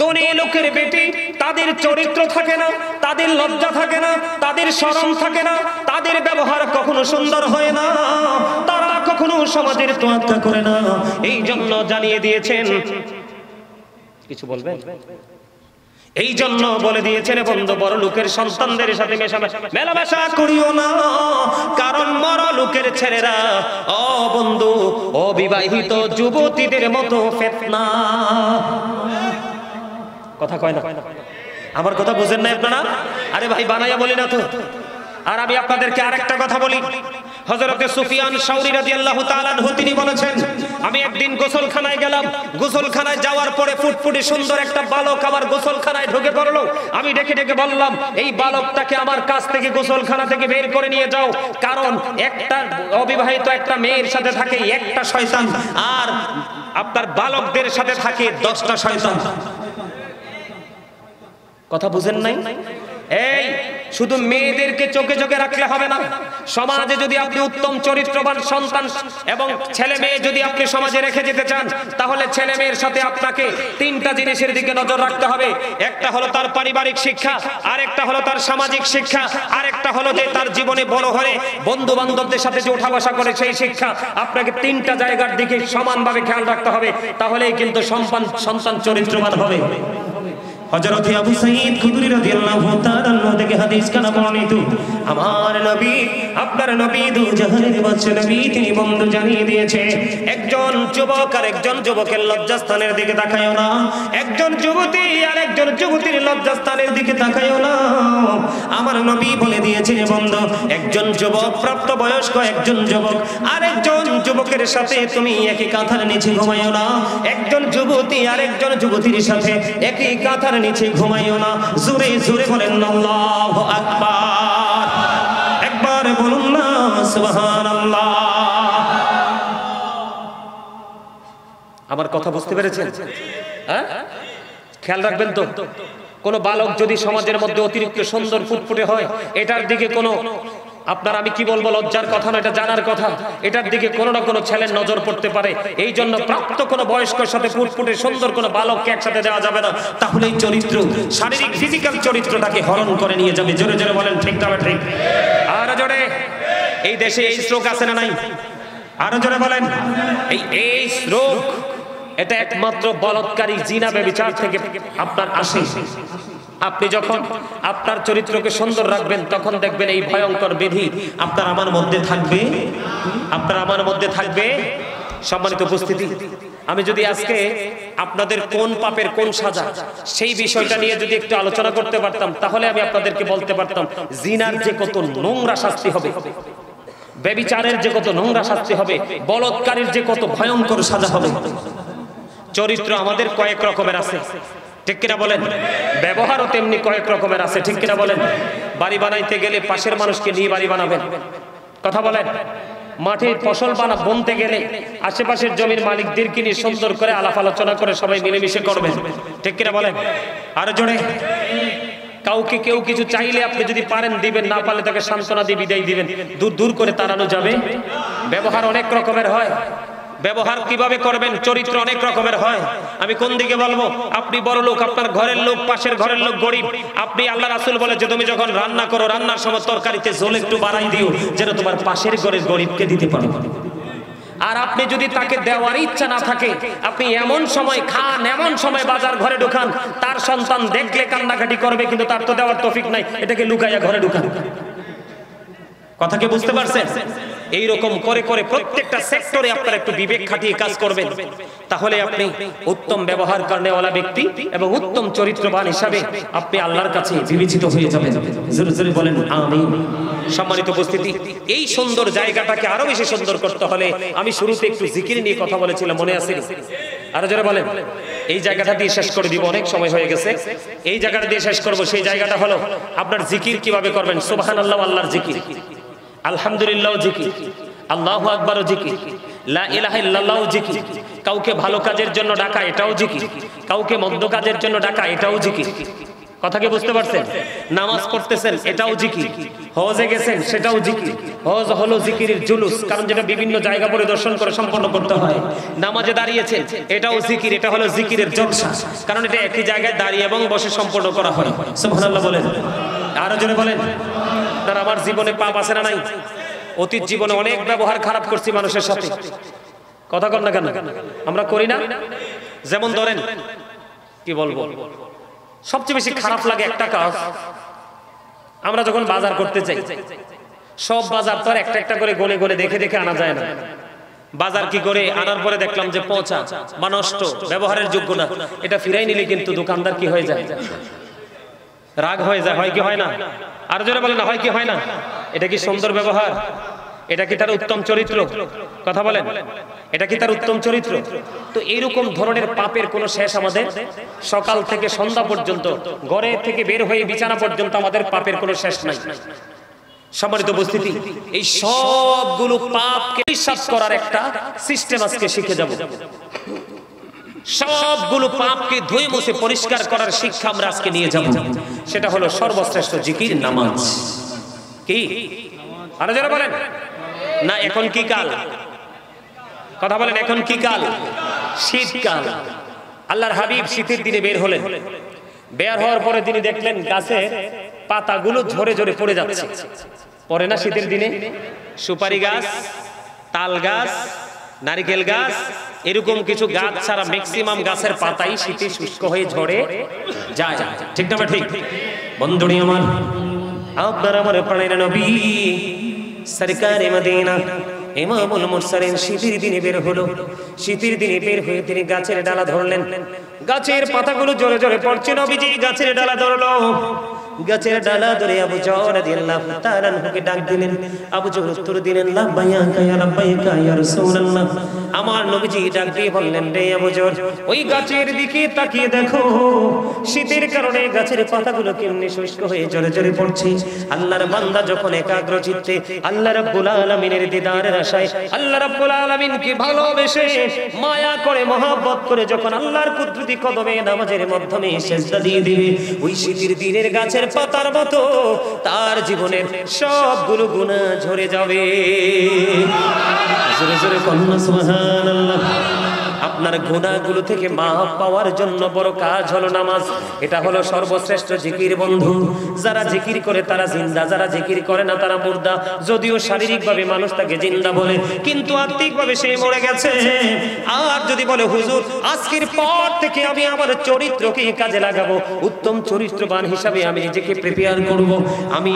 ধনী লোকের বেটি, তাদের চরিত্র থাকে না, তাদের লজ্জা থাকে না, তাদের শরম থাকে না, তাদের ব্যবহার কখনো সুন্দর হয় না, তারা কখনো সমাজের তোয়াক্কা করে না। এই জন্য জানিয়ে দিয়েছেন, কিছু বলবেন? এই জন্য বলে দিয়েছেন বন্ধু, বড় লোকের সন্তানদের সাথে মেলামেশা করিও না, কারণ বড় লোকের ছেলেরা ও বন্ধু অবিবাহিত যুবতীদের মতো ফিতনা। কথা কয় না? আমার কথা বুঝেন না আপনারা? আরে ভাই বানাইয়া বলি না তো। আর আমি আপনাদেরকে আরেকটা কথা বলি। হযরতে সুফিয়ান শাওরি রাদিয়াল্লাহু তাআলা আনহু তিনি বলেছেন, আমি একদিন গোসলখানায় গেলাম। গোসলখানায় যাওয়ার পরে ফুটফুটে সুন্দর একটা বালক আমার গোসলখানায় ঢুকে পড়লো। আমি ডেকে ডেকে বললাম, এই বালকটাকে আমার কাছ থেকে গোসলখানা থেকে বের করে নিয়ে যাও, কারণ একটা অবিবাহিত একটা মেয়ের সাথে থাকে একটা শয়তান, আর আপনার বালকদের সাথে থাকে 10টা শয়তান। কথা বুঝেন নাই? এই শুধু মেয়েদেরকে চোখে চোখে রাখলে হবে না। সমাজে যদি আপনি উত্তম চরিত্রবান সন্তান এবং ছেলে মেয়ে যদি আপনি সমাজে রেখে যেতে চান, তাহলে ছেলে মেয়ের সাথে আপনাকে 3টা জিনিসের দিকে নজর রাখতে হবে। একটা হলো তার পারিবারিক শিক্ষা, আরেকটা হলো তার সামাজিক শিক্ষা, আরেকটা হলো যে তার জীবনে বড় হয়ে বন্ধু বান্ধবদের সাথে যে ওঠা বসা করে সেই শিক্ষা। আপনাকে 3টা জায়গার দিকে সমানভাবে খেয়াল রাখতে হবে, তাহলেই কিন্তু সন্তান চরিত্রবান হবে। হযরত আবু সাঈদ খুদরি রাদিয়াল্লাহু তাআলা আনহু থেকে হাদিস কানা বর্ণিত, আমার নবী, আপনার নবী দু জাহানের বাদশা নবী, তিনি বন্ধু জানিয়ে দিয়েছে, একজন যুবক আর একজন যুবকের লজ্জাস্থানের দিকে তাকায়ও না, একজন যুবতী আর একজন যুবতীর লজ্জাস্থানের দিকে তাকায়ও না। আমার নবী বলে দিয়েছে যে বন্ধু, একজন যুবক প্রাপ্তবয়স্ক একজন যুবক আর একজন যুবকের সাথে তুমি একই কাঁথার নিচে ঘুমাইও না, একজন যুবতী আর একজন যুবতীর সাথে একই কাঁথার নিচে ঘুমাইও না। জোরে জোরে বলেন আল্লাহু আকবার। একবার বলুন না সুবহানাল্লাহ। আমার কথা বুঝতে পেরেছেন? হ্যাঁ, খেয়াল রাখবেন তো, কোন বালক যদি সমাজের মধ্যে অতিরিক্ত সুন্দর ফুটফুটে হয়, এটার দিকে কোনো আপনার আমি কি বলবো লজ্জার কথা না, এটা জানার কথা, এটার দিকে কোনো না কোনো ছেলের নজর পড়তে পারে। এই জন্য প্রাপ্ত কোনো বয়স্কের সাথে ফুটফুটে সুন্দর কোনো বালককে একসাথে দেওয়া যাবে না, তাহলে এই চরিত্র শারীরিক ফিজিক্যাল চরিত্রটাকে হরণ করে নিয়ে যাবে। জোরে জোরে বলেন ঠিক না ঠিক? আর জোরে। এই দেশে এই রোগ আছে না নাই? আরো জোরে বলেন। এই রোগ এটা একমাত্র বলৎকারী জিনা ব্যভিচার থেকে আপনার আসে। আপনি যখন আপনার চরিত্রকে সুন্দর রাখবেন, তখন দেখবেন এই ভয়ঙ্কর ব্যাধি আপনার আমার মধ্যে থাকবে, আপনার আমার মধ্যে থাকবে। সম্মানিত উপস্থিতি, আমি যদি আজকে আপনাদের কোন পাপের কোন সাজা সেই বিষয়টা নিয়ে যদি একটু আলোচনা করতে পারতাম, তাহলে আমি আপনাদেরকে বলতে পারতাম জিনার যে কত নোংরা শাস্তি হবে, ব্যভিচারের যে কত নোংরা শাস্তি হবে, বলৎকারীর যে কত ভয়ঙ্কর সাজা হবে। চরিত্র আমাদের কয়েক রকমের আছে, ঠিক কিনা বলেন? ব্যবহারও তেমনি কয়েক রকমের আছে, ঠিক কিনা বলেন? বাড়ি বানাইতে গেলে পাশের মানুষকে নিয়ে বাড়ি বানাবেন, কথা বলেন। মাঠে ফসল বুনতে গেলে আশেপাশের জমির মালিকদেরকে নিয়ে সুন্দর করে আলাপ আলোচনা করে সবাই মিলেমিশে করবেন, ঠিক কিনা বলেন? আরো জোরে। কাউকে কেউ কিছু চাইলে আপনি যদি পারেন দিবেন, না পারলে তাকে সান্ত্বনা দিয়ে বিদায় দিবেন, দূর দূর করে তাড়ানো যাবে। ব্যবহার অনেক রকমের হয়, ব্যবহার কিভাবে করবেন, চরিত্র অনেক রকমের হয়। আমি কোন দিকে বলবো? আপনি বড় লোক, আপনার ঘরের লোক, পাশের ঘরের লোক গরিব, আপনি আল্লাহ রাসূল বলে যে তুমি যখন রান্না করো রান্নার সময় তরকারিতে ঝোল একটু বাড়াই দিও যেন তোমার পাশের ঘরের গরিবকে দিতে পারো। আর আপনি যদি তাকে দেওয়ার ইচ্ছা না থাকে, আপনি এমন সময় খান, এমন সময় বাজার ঘরে ঢুকান, তার সন্তান দেখলে কান্নাকাটি করবে কিন্তু তার তো দেওয়ার তৌফিক নাই, এটাকে লুকাইয়া ঘরে ঢুকান। কথা কি বুঝতে পারছেন? এইরকম করে করে প্রত্যেকটা সেক্টরে আপনারা একটু বিবেক খাটিয়ে কাজ করবেন, তাহলে আপনি উত্তম ব্যবহার করেওয়ালা ব্যক্তি এবং উত্তম চরিত্রবান হিসাবে আপনি আল্লাহর কাছে বিবেচিত হয়ে যাবেন। জোরে জোরে বলেন আমিন। সম্মানিত উপস্থিতি, এই সুন্দর জায়গাটাকে আরো বেশি সুন্দর করতে হলে আমি শুরুতে একটু জিকির নিয়ে কথা বলেছিলাম, মনে আছে? আরো জোরে বলেন। এই জায়গাটা দিয়ে শেষ করে দিব, অনেক সময় হয়ে গেছে। এই জায়গাটা দিয়ে শেষ করব। সেই জায়গাটা হলো আপনার জিকির কিভাবে করবেন। সুবহানাল্লাহ আল্লাহর জিকির, আলহামদুলিল্লাহ জিকির, আল্লাহু আকবার জিকির, লা ইলাহা ইল্লাল্লাহ জিকির। কাউকে ভালো কাজের জন্য ডাকা, এটাও জিকির। কাউকে মন্দ কাজের জন্য ডাকা, এটাও জিকির। কথা কি বুঝতে পারছেন? নামাজ পড়তেছেন, এটাও জিকির। হজে গেছেন, সেটাও জিকির। হজ হলো জিকিরের জুলুস, কারণ যেটা বিভিন্ন জায়গা পরিদর্শন করে সম্পন্ন করতে হয়। নামাজে দাঁড়িয়েছেন, এটাও জিকির, এটা হলো জিকিরের জলসা, কারণ এটা একই জায়গায় দাঁড়িয়ে এবং বসে সম্পন্ন করা হয়। সুবহানাল্লাহ বলেন। আরো জোরে বলেন। তার আমার জীবনে পাপ আছে না নাই? অতীত জীবনে অনেক ব্যবহার খারাপ করছি মানুষের সাথে, কথা কর না কেন? আমরা করি না? যেমন ধরেন, কি বলবো, সবচেয়ে বেশি খারাপ লাগে একটা কাজ, আমরা যখন বাজার করতে চাই, সব বাজার তো আর একটা একটা করে গনে গনে দেখে দেখে আনা যায় না। বাজার কি করে আনার পরে দেখলাম যে পচা বা নষ্ট, ব্যবহারের যোগ্য না, এটা ফিরাই নিলে কিন্তু দোকানদার কি হয়ে যায়? রাগ হয়ে যায়, হয় কি হয় না? আর জোরে বলেন না, হয় কি হয় না? এটা কি সুন্দর ব্যবহার? এটা কি তার উত্তম চরিত্র? কথা বলেন, এটা কি তার উত্তম চরিত্র? তো এইরকম ধরনের পাপের কোনো শেষ আমাদের, সকাল থেকে সন্ধ্যা পর্যন্ত, ঘরে থেকে বের হয়ে বিছানা পর্যন্ত আমাদের পাপের কোনো শেষ নাই। সম্মানিত উপস্থিতি, এই সবগুলো পাপকে বিশ্বাস করার একটা সিস্টেম আজকে শিখে যাব। সবগুলো পাপকে ধুয়ে মুছে পরিষ্কার করার শিক্ষা আমরা আজকে নিয়ে যাব। সেটা হলো সর্বশ্রেষ্ঠ জিকির, নামাজ। কি আরো যারা বলেন না? এখন কি কাল? কথা বলেন, এখন কি কাল? শীতকাল। আল্লাহর হাবিব শীতের দিনে বের হলেন। বের হওয়ার পরে তিনি দেখলেন গাছের পাতাগুলো ঝরে ঝরে পড়ে যাচ্ছে। পড়ে না শীতের দিনে? সুপারি গাছ, তাল গাছ, নারিকেল গাছ, এরকম কিছু গাছ ছাড়া ম্যাক্সিমাম গাছের পাতাই শীতে শুষ্ক হয়ে ঝরে যায়। ঠিক না ঠিক? বন্ধুরি আমার, আপনার আমার প্রাণের নবী সরকারে মদিনা ইমামুল মুরসালিন শীতের দিনে বের হলো। শীতের দিনে বের হয়ে তিনি গাছের ডালা ধরলেন। গাছের পাতাগুলো জোরে জোরে পড়ছে। নবীজি গাছের ডালা ধরলো। গাছের ডালা ধরে আবু যর রাদিয়াল্লাহু তাআলা আনহুকে ডাক দিলেন। আবু যর উত্তর দিলেন, লাব্বাইকা ইয়া লাব্বাইকা ইয়া রাসূলুল্লাহ। আমার নবীজি ডাক দিয়ে বললেন, রে আবু যর, ওই গাছের দিকে তাকিয়ে দেখো, শীতের কারণে গাছের পাতাগুলো কেমনে শুষ্ক হয়ে জোরে জোরে পড়ছে। আল্লাহর বান্দা যখন একাগ্র চিত্তে আল্লাহ রাব্বুল আলামিনের দিদারের আশায়, আল্লাহ রাব্বুল আলামিনকে ভালোবেসে মায়া করে মহব্বত করে যখন আল্লাহর কুদরতি কদমে নামাজের মাধ্যমে সিজদা দিয়ে দিবে, ওই শীতের দিনের গাছের পাতার মতো তার জীবনের সবগুলো গুনাহ ঝরে যাবে। জোরে জোরে কন্না সুবহানাল্লাহ। আপনার গুনাহগুলো থেকে মাফ পাওয়ার জন্য বড় কাজ হলো নামাজ। এটা হলো সর্বশ্রেষ্ঠ জিকির বন্ধু। যারা জিকির করে তারা জিন্দা, যারা জিকির করে না তারা মুর্দা। যদিও শারীরিকভাবে মানুষ তাকে জিন্দা বলে, কিন্তু আত্মিকভাবে সে মরে গেছে। আর যদি বলে হুজুর আজকের পর থেকে আমি আমার চরিত্রকে কাজে লাগাবো, উত্তম চরিত্রবান হিসাবে আমি নিজেকে প্রিপেয়ার করব, আমি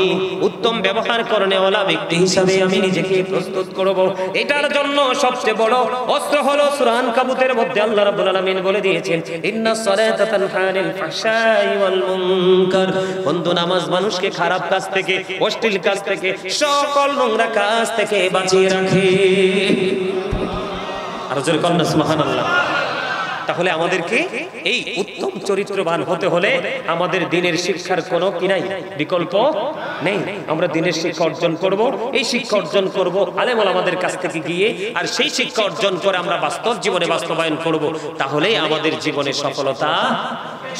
উত্তম ব্যবহার করনেওয়ালা ব্যক্তি হিসাবে আমি নিজেকে প্রস্তুত করব, এটার জন্য সবচেয়ে বড় অস্ত্র হলো সূরা আনকাবুতের মধ্যে আল্লাহ রাব্বুল আলামিন বলে দিয়েছেন, ইন্নাস সালাতা তানহা আনিল ফাহশাই ওয়াল মুনকার। বন্ধু, নামাজ মানুষকে খারাপ কাজ থেকে, অশ্লীল কাজ থেকে, সকল নোংরা কাজ থেকে বাঁচিয়ে রাখে। আর জোরে কন্না সুবহানাল্লাহ। তাহলে আমাদেরকে এই উত্তম চরিত্রবান হতে হলে আমাদের দিনের শিক্ষার কোনো কি নাই, বিকল্প নেই। আমরা দিনের শিক্ষা অর্জন করব, এই শিক্ষা অর্জন করব আলেম ওলামাদের কাছ থেকে গিয়ে, আর সেই শিক্ষা অর্জন করে আমরা বাস্তব জীবনে বাস্তবায়ন করব, তাহলেই আমাদের জীবনে সফলতা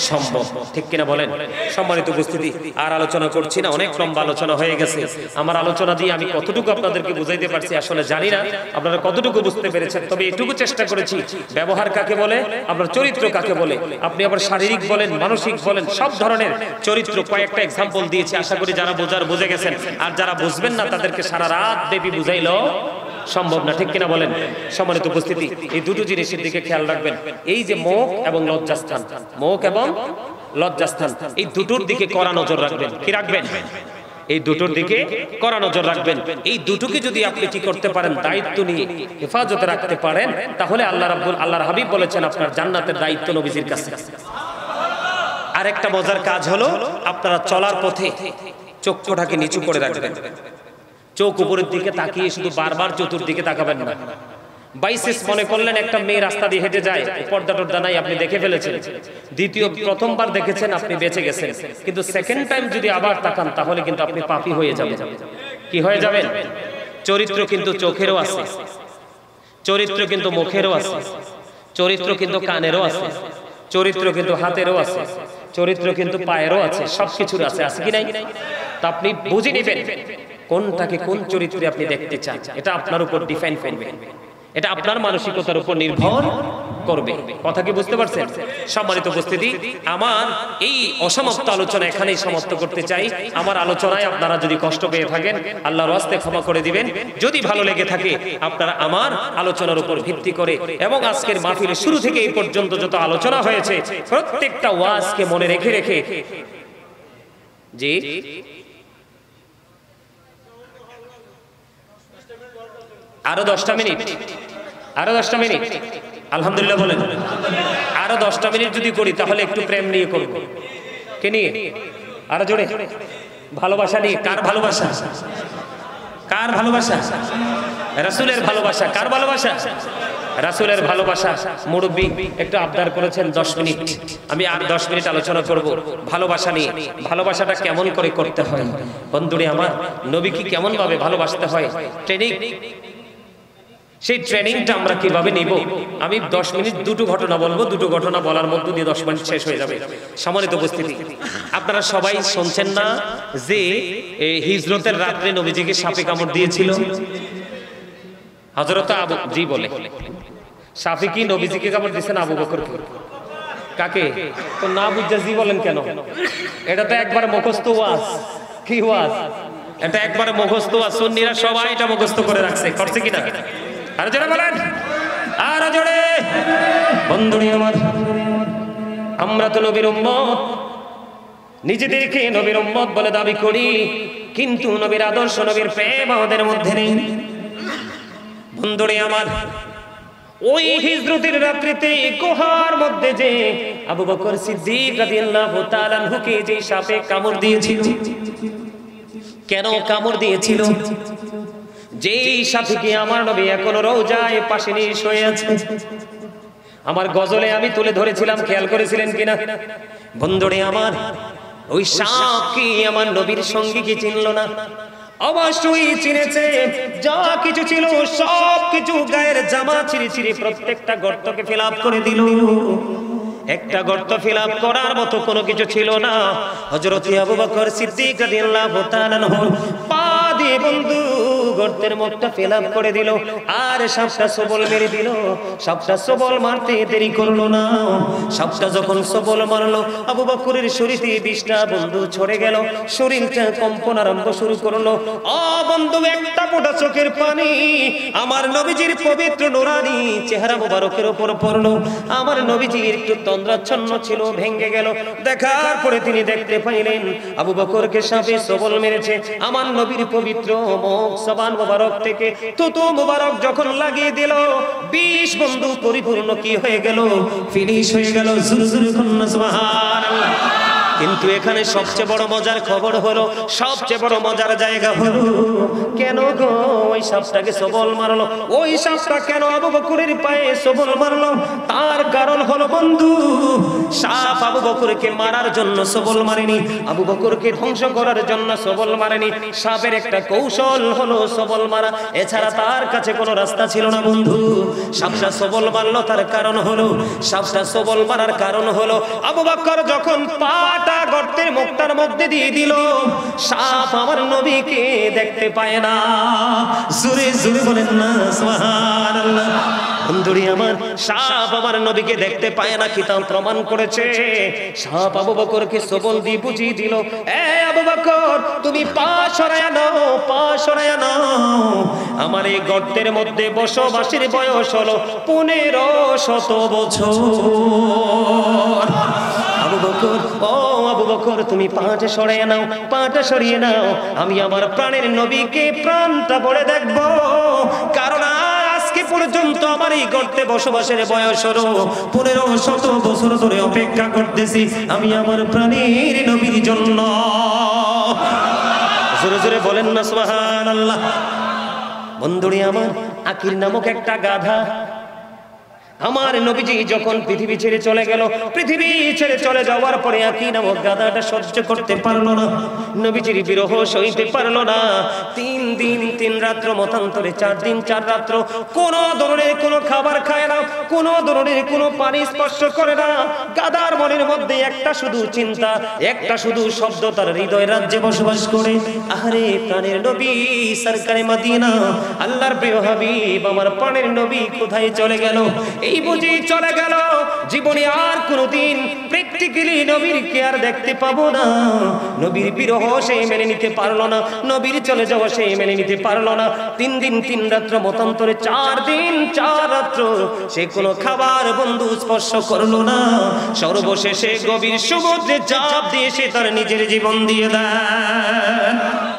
সম্ভব। ঠিক কিনা বলেন? সম্মানিত উপস্থিতি, আর আলোচনা করছি না, অনেক লম্বা আলোচনা হয়ে গেছে। আমার আলোচনা দিয়ে আমি কতটুকু আপনাদেরকে বুঝাইতে পারছি আসলে জানি না আপনারা কতটুকু বুঝতে পেরেছেন, তবে এটুকু চেষ্টা করেছি। ব্যবহার কাকে বলে, আপনার চরিত্র কাকে বলে, আপনি আবার শারীরিক বলেন, মানসিক বলেন, সব ধরনের চরিত্র কয়েকটা এক্সাম্পল দিয়েছি। আশা করি যারা বোঝার বুঝে গেছেন, আর যারা বুঝবেন না তাদেরকে সারা রাত ব্যাপী বুঝাইলো সম্ভব না। ঠিক কিনা বলেন? সম্মানিত উপস্থিতি, এই দুটো জিনিসের দিকে খেয়াল রাখবেন। এই যে মুখ এবং লজ্জাস্থান, মুখ এবং লজ্জাস্থান, এই দুটোর দিকে কড়া নজর রাখবেন। কি রাখবেন? এই দুটোর দিকে কড়া নজর রাখবেন। এই দুটোকে যদি আপনি কি করতে পারেন, দায়িত্ব নিয়ে হেফাজতে রাখতে পারেন, তাহলে আল্লাহর হাবিব বলেছেন আপনার জান্নাতের দায়িত্ব নবীজির কাছে। আরেকটা মজার কাজ হলো, আপনারা চলার পথে চক্ষুটাকে নিচু করে রাখবেন। চোখ উপরের দিকে তাকিয়ে শুধু বারবার চতুর্দিকে তাকাবেন না। বাইসেস মনে করলেন একটা মেয়ে রাস্তা দিয়ে হেঁটে যায়, পর্দা টর্দা নাই, আপনি দেখে ফেলেছেন। প্রথমবার দেখেছেন, আপনি বেঁচে গেছেন। কিন্তু সেকেন্ড টাইম যদি আবার তাকান, তাহলে কিন্তু আপনি পাপী হয়ে যাবেন। কি হয়ে যাবেন? চরিত্র কিন্তু চোখেরও আছে, চরিত্র কিন্তু মুখেরও আছে, চরিত্র কিন্তু কানেরও আছে, চরিত্র কিন্তু হাতেরও আছে, চরিত্র কিন্তু পায়েরও আছে, সবকিছুর আছে। আছে কি নাই? তা আপনি বুঝে নেবেন কোনটাকে কোন চরিত্রে আপনি দেখতে চান। এটা আপনার উপর ডিফাইন করবে, এটা আপনার মানসিকতার উপর নির্ভর করবে। কথা কি বুঝতে পারছেন? সম্মানিত উপস্থিতি, আমার এই অসমাপ্ত আলোচনা এখানেই সমাপ্ত করতে চাই। আমার আলোচনায় আপনারা যদি কষ্ট পেয়ে থাকেন, আল্লাহর ওয়াস্তে ক্ষমা করে দিবেন। যদি ভালো লেগে থাকে, আপনারা আমার আলোচনার উপর ভিত্তি করে এবং আজকের মাহফিলের শুরু থেকে এই পর্যন্ত যত আলোচনা হয়েছে, প্রত্যেকটা ওয়াজকে মনে রেখে রেখে, জি আরো 10টা মিনিট, আরো 10টা মিনিট, আলহামদুলিল্লাহ বলেন। আরো 10টা মিনিট যদি করি, তাহলে একটু প্রেম নিয়ে করবো। কে নিয়ে? আরো জোরে ভালোবাসা নিয়ে। কার ভালোবাসা? কার ভালোবাসা? রাসূলের ভালোবাসা। কার ভালোবাসা? রাসূলের ভালোবাসা। মুরব্বি একটু আবদার করেছেন 10 মিনিট, আমি আর 10 মিনিট আলোচনা করব ভালোবাসা নিয়ে। ভালোবাসাটা কেমন করে করতে হয় বন্ধুরে আমার, নবীকে কেমন ভাবে ভালোবাসতে হয়, ট্রেনিং, সেই ট্রেনিংটা আমরা কিভাবে নিব। আমি 10 মিনিট দুটো ঘটনা বলবো, দুটো ঘটনা বলার মধ্য দিয়ে 10 মিনিট শেষ হয়ে যাবে। সম্মানিত উপস্থিতি, আপনারা সবাই শুনছেন না যে হিজরতের রাত্রে নবীজিকে সাপে কামড় দিয়েছিল? হযরত আবু জি বলে, সাপে কি নবীজিকে কামড় দিয়েছেন? আবু বকরকে। কাকে? তো না বুঝা জি বলেন কেন? এটা তো একবার মুখস্থ ওয়াজ। কি ওয়াজ এটা? একবার মুখস্থ ওয়াজ। সুন্নিরা সবাই এটা মুখস্থ করে রাখছে, করছে কিনা? আর জোরে বলেন, আর জোরে। বন্ধুরে আমার, আমরা তো নবীর উম্মত, নিজেদেরকে নবীর উম্মত বলে দাবি করি, কিন্তু নবীর আদর্শ, নবীর প্রেম আমাদের মধ্যে নেই। বন্ধুরে আমার, ওই হিজরতের রাত্রিতে গুহার মধ্যে যে আবু বকর সিদ্দিক রাদিয়াল্লাহু তাআলা আনহুকে যে সাপে কামড় দিয়েছিল, কেন কামড় দিয়েছিল? যেই সাথীকে আমার নবী এখনো রওজায় পাশে নিয়ে শুয়ে আছে। আমার গজলে আমি তুলে ধরেছিলাম, খেয়াল করেছিলেন কিনা বন্ধুরে আমার? ওই সাপ কি আমার নবীর সঙ্গী কি চিনল না? অবশ্যই চিনেছে। যা কিছু ছিল সব কিছু গায়ের জামা ছিঁড়ে ছিঁড়ে প্রত্যেকটা গর্তকে ফিল আপ করে দিল। একটা গর্ত ফিল আপ করার মতো কোনো কিছু ছিল না। হযরত আবু বকর সিদ্দিক রাদিয়াল্লাহু তাআলা আনহু পা দিয়ে বন্ধু গর্তের মুখটা ফিল আপ করে দিল, আর সাপটা সবল মেরে দিল। সাপটা সবল মারতে দেরি করলো না। সাপটা যখন সবল মারলো, আবু বকরের শরীরে বিষটা বন্ধু ছড়ে গেল, শরীরটা কম্পন আরম্ভ শুরু করলো। ও বন্ধু, একটা ফোঁটা চোখের পানি আমার নবীজির পবিত্র নুরানি চেহারা মোবারকের উপর পড়লো। আমার নবীজির একটু তন্দ্রাচ্ছন্ন ছিল, ভেঙে গেল। দেখার পরে তিনি দেখতে পাইলেন আবু বকরকে সাপে সবল মেরেছে। আমার নবীর পবিত্র মুখ জবান মোবারক থেকে থুতু মোবারক যখন লাগিয়ে দিল, বিষ বন্ধু পরিপূর্ণ কি হয়ে গেল? ফিনিশ হয়ে গেল। জোরে জোরে বলুন সুবহানাল্লাহ। কিন্তু এখানে সবচেয়ে বড় মজার খবর হলো, সবচেয়ে বড় মজার জায়গা হলো, কেন গো ওই সাপটাকে সবল মারলো? ওই সাপটা কেন আবু বকরের পায়ে সবল মারলো? তার কারণ হলো বন্ধু, সাপ আবু বকরকে মারার জন্য সবল মারেনি, আবু বকরকে ধ্বংস করার জন্য সবল মারেনি। সাপের একটা কৌশল হলো সবল মারা, এছাড়া তার কাছে কোনো রাস্তা ছিল না বন্ধু। সাপটা সবল মারলো, তার কারণ হলো, সাপটা সবল মারার কারণ হলো, আবু বকর যখন পাটা গর্তের মুখটার মধ্যে দিয়ে দিল, সাপ আমার নবীকে দেখতে পায় না। জোরে জোরে বলেন না সুবহানাল্লাহ। বন্ধুরি আমার, সাপ আমার নবীকে দেখতে পায় না, কিতাব প্রমাণ করেছে। সাপ আবু বকরকে সবল দিয়ে বুঝিয়ে দিল, এ আবু বকর তুমি পা সরায়া নাও, পা সরায়া নাও। আমার এই গর্তের মধ্যে বসবাসের বয়স হলো 1500 বছর। আবু বকর, ও আবু বকর তুমি পাটা সরিয়ে নাও, পাটা সরিয়ে নাও। আমি আমার প্রাণের নবীকে প্রাণটা ভরে দেখব, কারণ আজকে পর্যন্ত আমার এই গর্তে বসবাসের বয়স হলো 1500 বছর ধরে অপেক্ষা করতেছি আমি আমার প্রাণের নবীর জন্য। জোরে জোরে বলেন না সুবহানাল্লাহ। বন্ধুরে আমার, আকির নামক একটা গাধা, আমার নবীজি যখন পৃথিবী ছেড়ে চলে গেল, পৃথিবী ছেড়ে চলে যাওয়ার পরে আকি নামক গাধাটা সহ্য করতে পারলো না, নবীজির বিরহ সইতে পারলো না। 3 দিন 3 রাত্র মতান্তরে 4 দিন 4 রাত্র কোন ধরনের কোনো খাবার খায় না, কোন ধরনের কোনো পানি স্পর্শ করে না। গাধার মনের মধ্যে একটা শুধু চিন্তা, একটা শুধু শব্দ তার হৃদয় রাজ্যে বসবাস করে, আরে প্রাণের নবী সরকারে মদিনা, আল্লাহর প্রিয় হাবিব আমার প্রাণের নবী কোথায় চলে গেল? এই বুঝি চলে গেল, জীবনে আর কোনোদিন প্র্যাকটিক্যালি নবীর কে আর দেখতে পাবো না। নবীর বিরহ সে মেনে নিতে পারলো না, নবীর চলে যাওয়া সে মেনে নিতে পারলো না। 3 দিন 3 রাত্র মতান্তরে 4 দিন 4 রাত্র সে কোনো খাবার বন্ধু স্পর্শ করলো না। সর্বশেষে গভীর সমুদ্রে ঝাঁপ দিয়ে সে তার নিজের জীবন দিয়ে দেয়।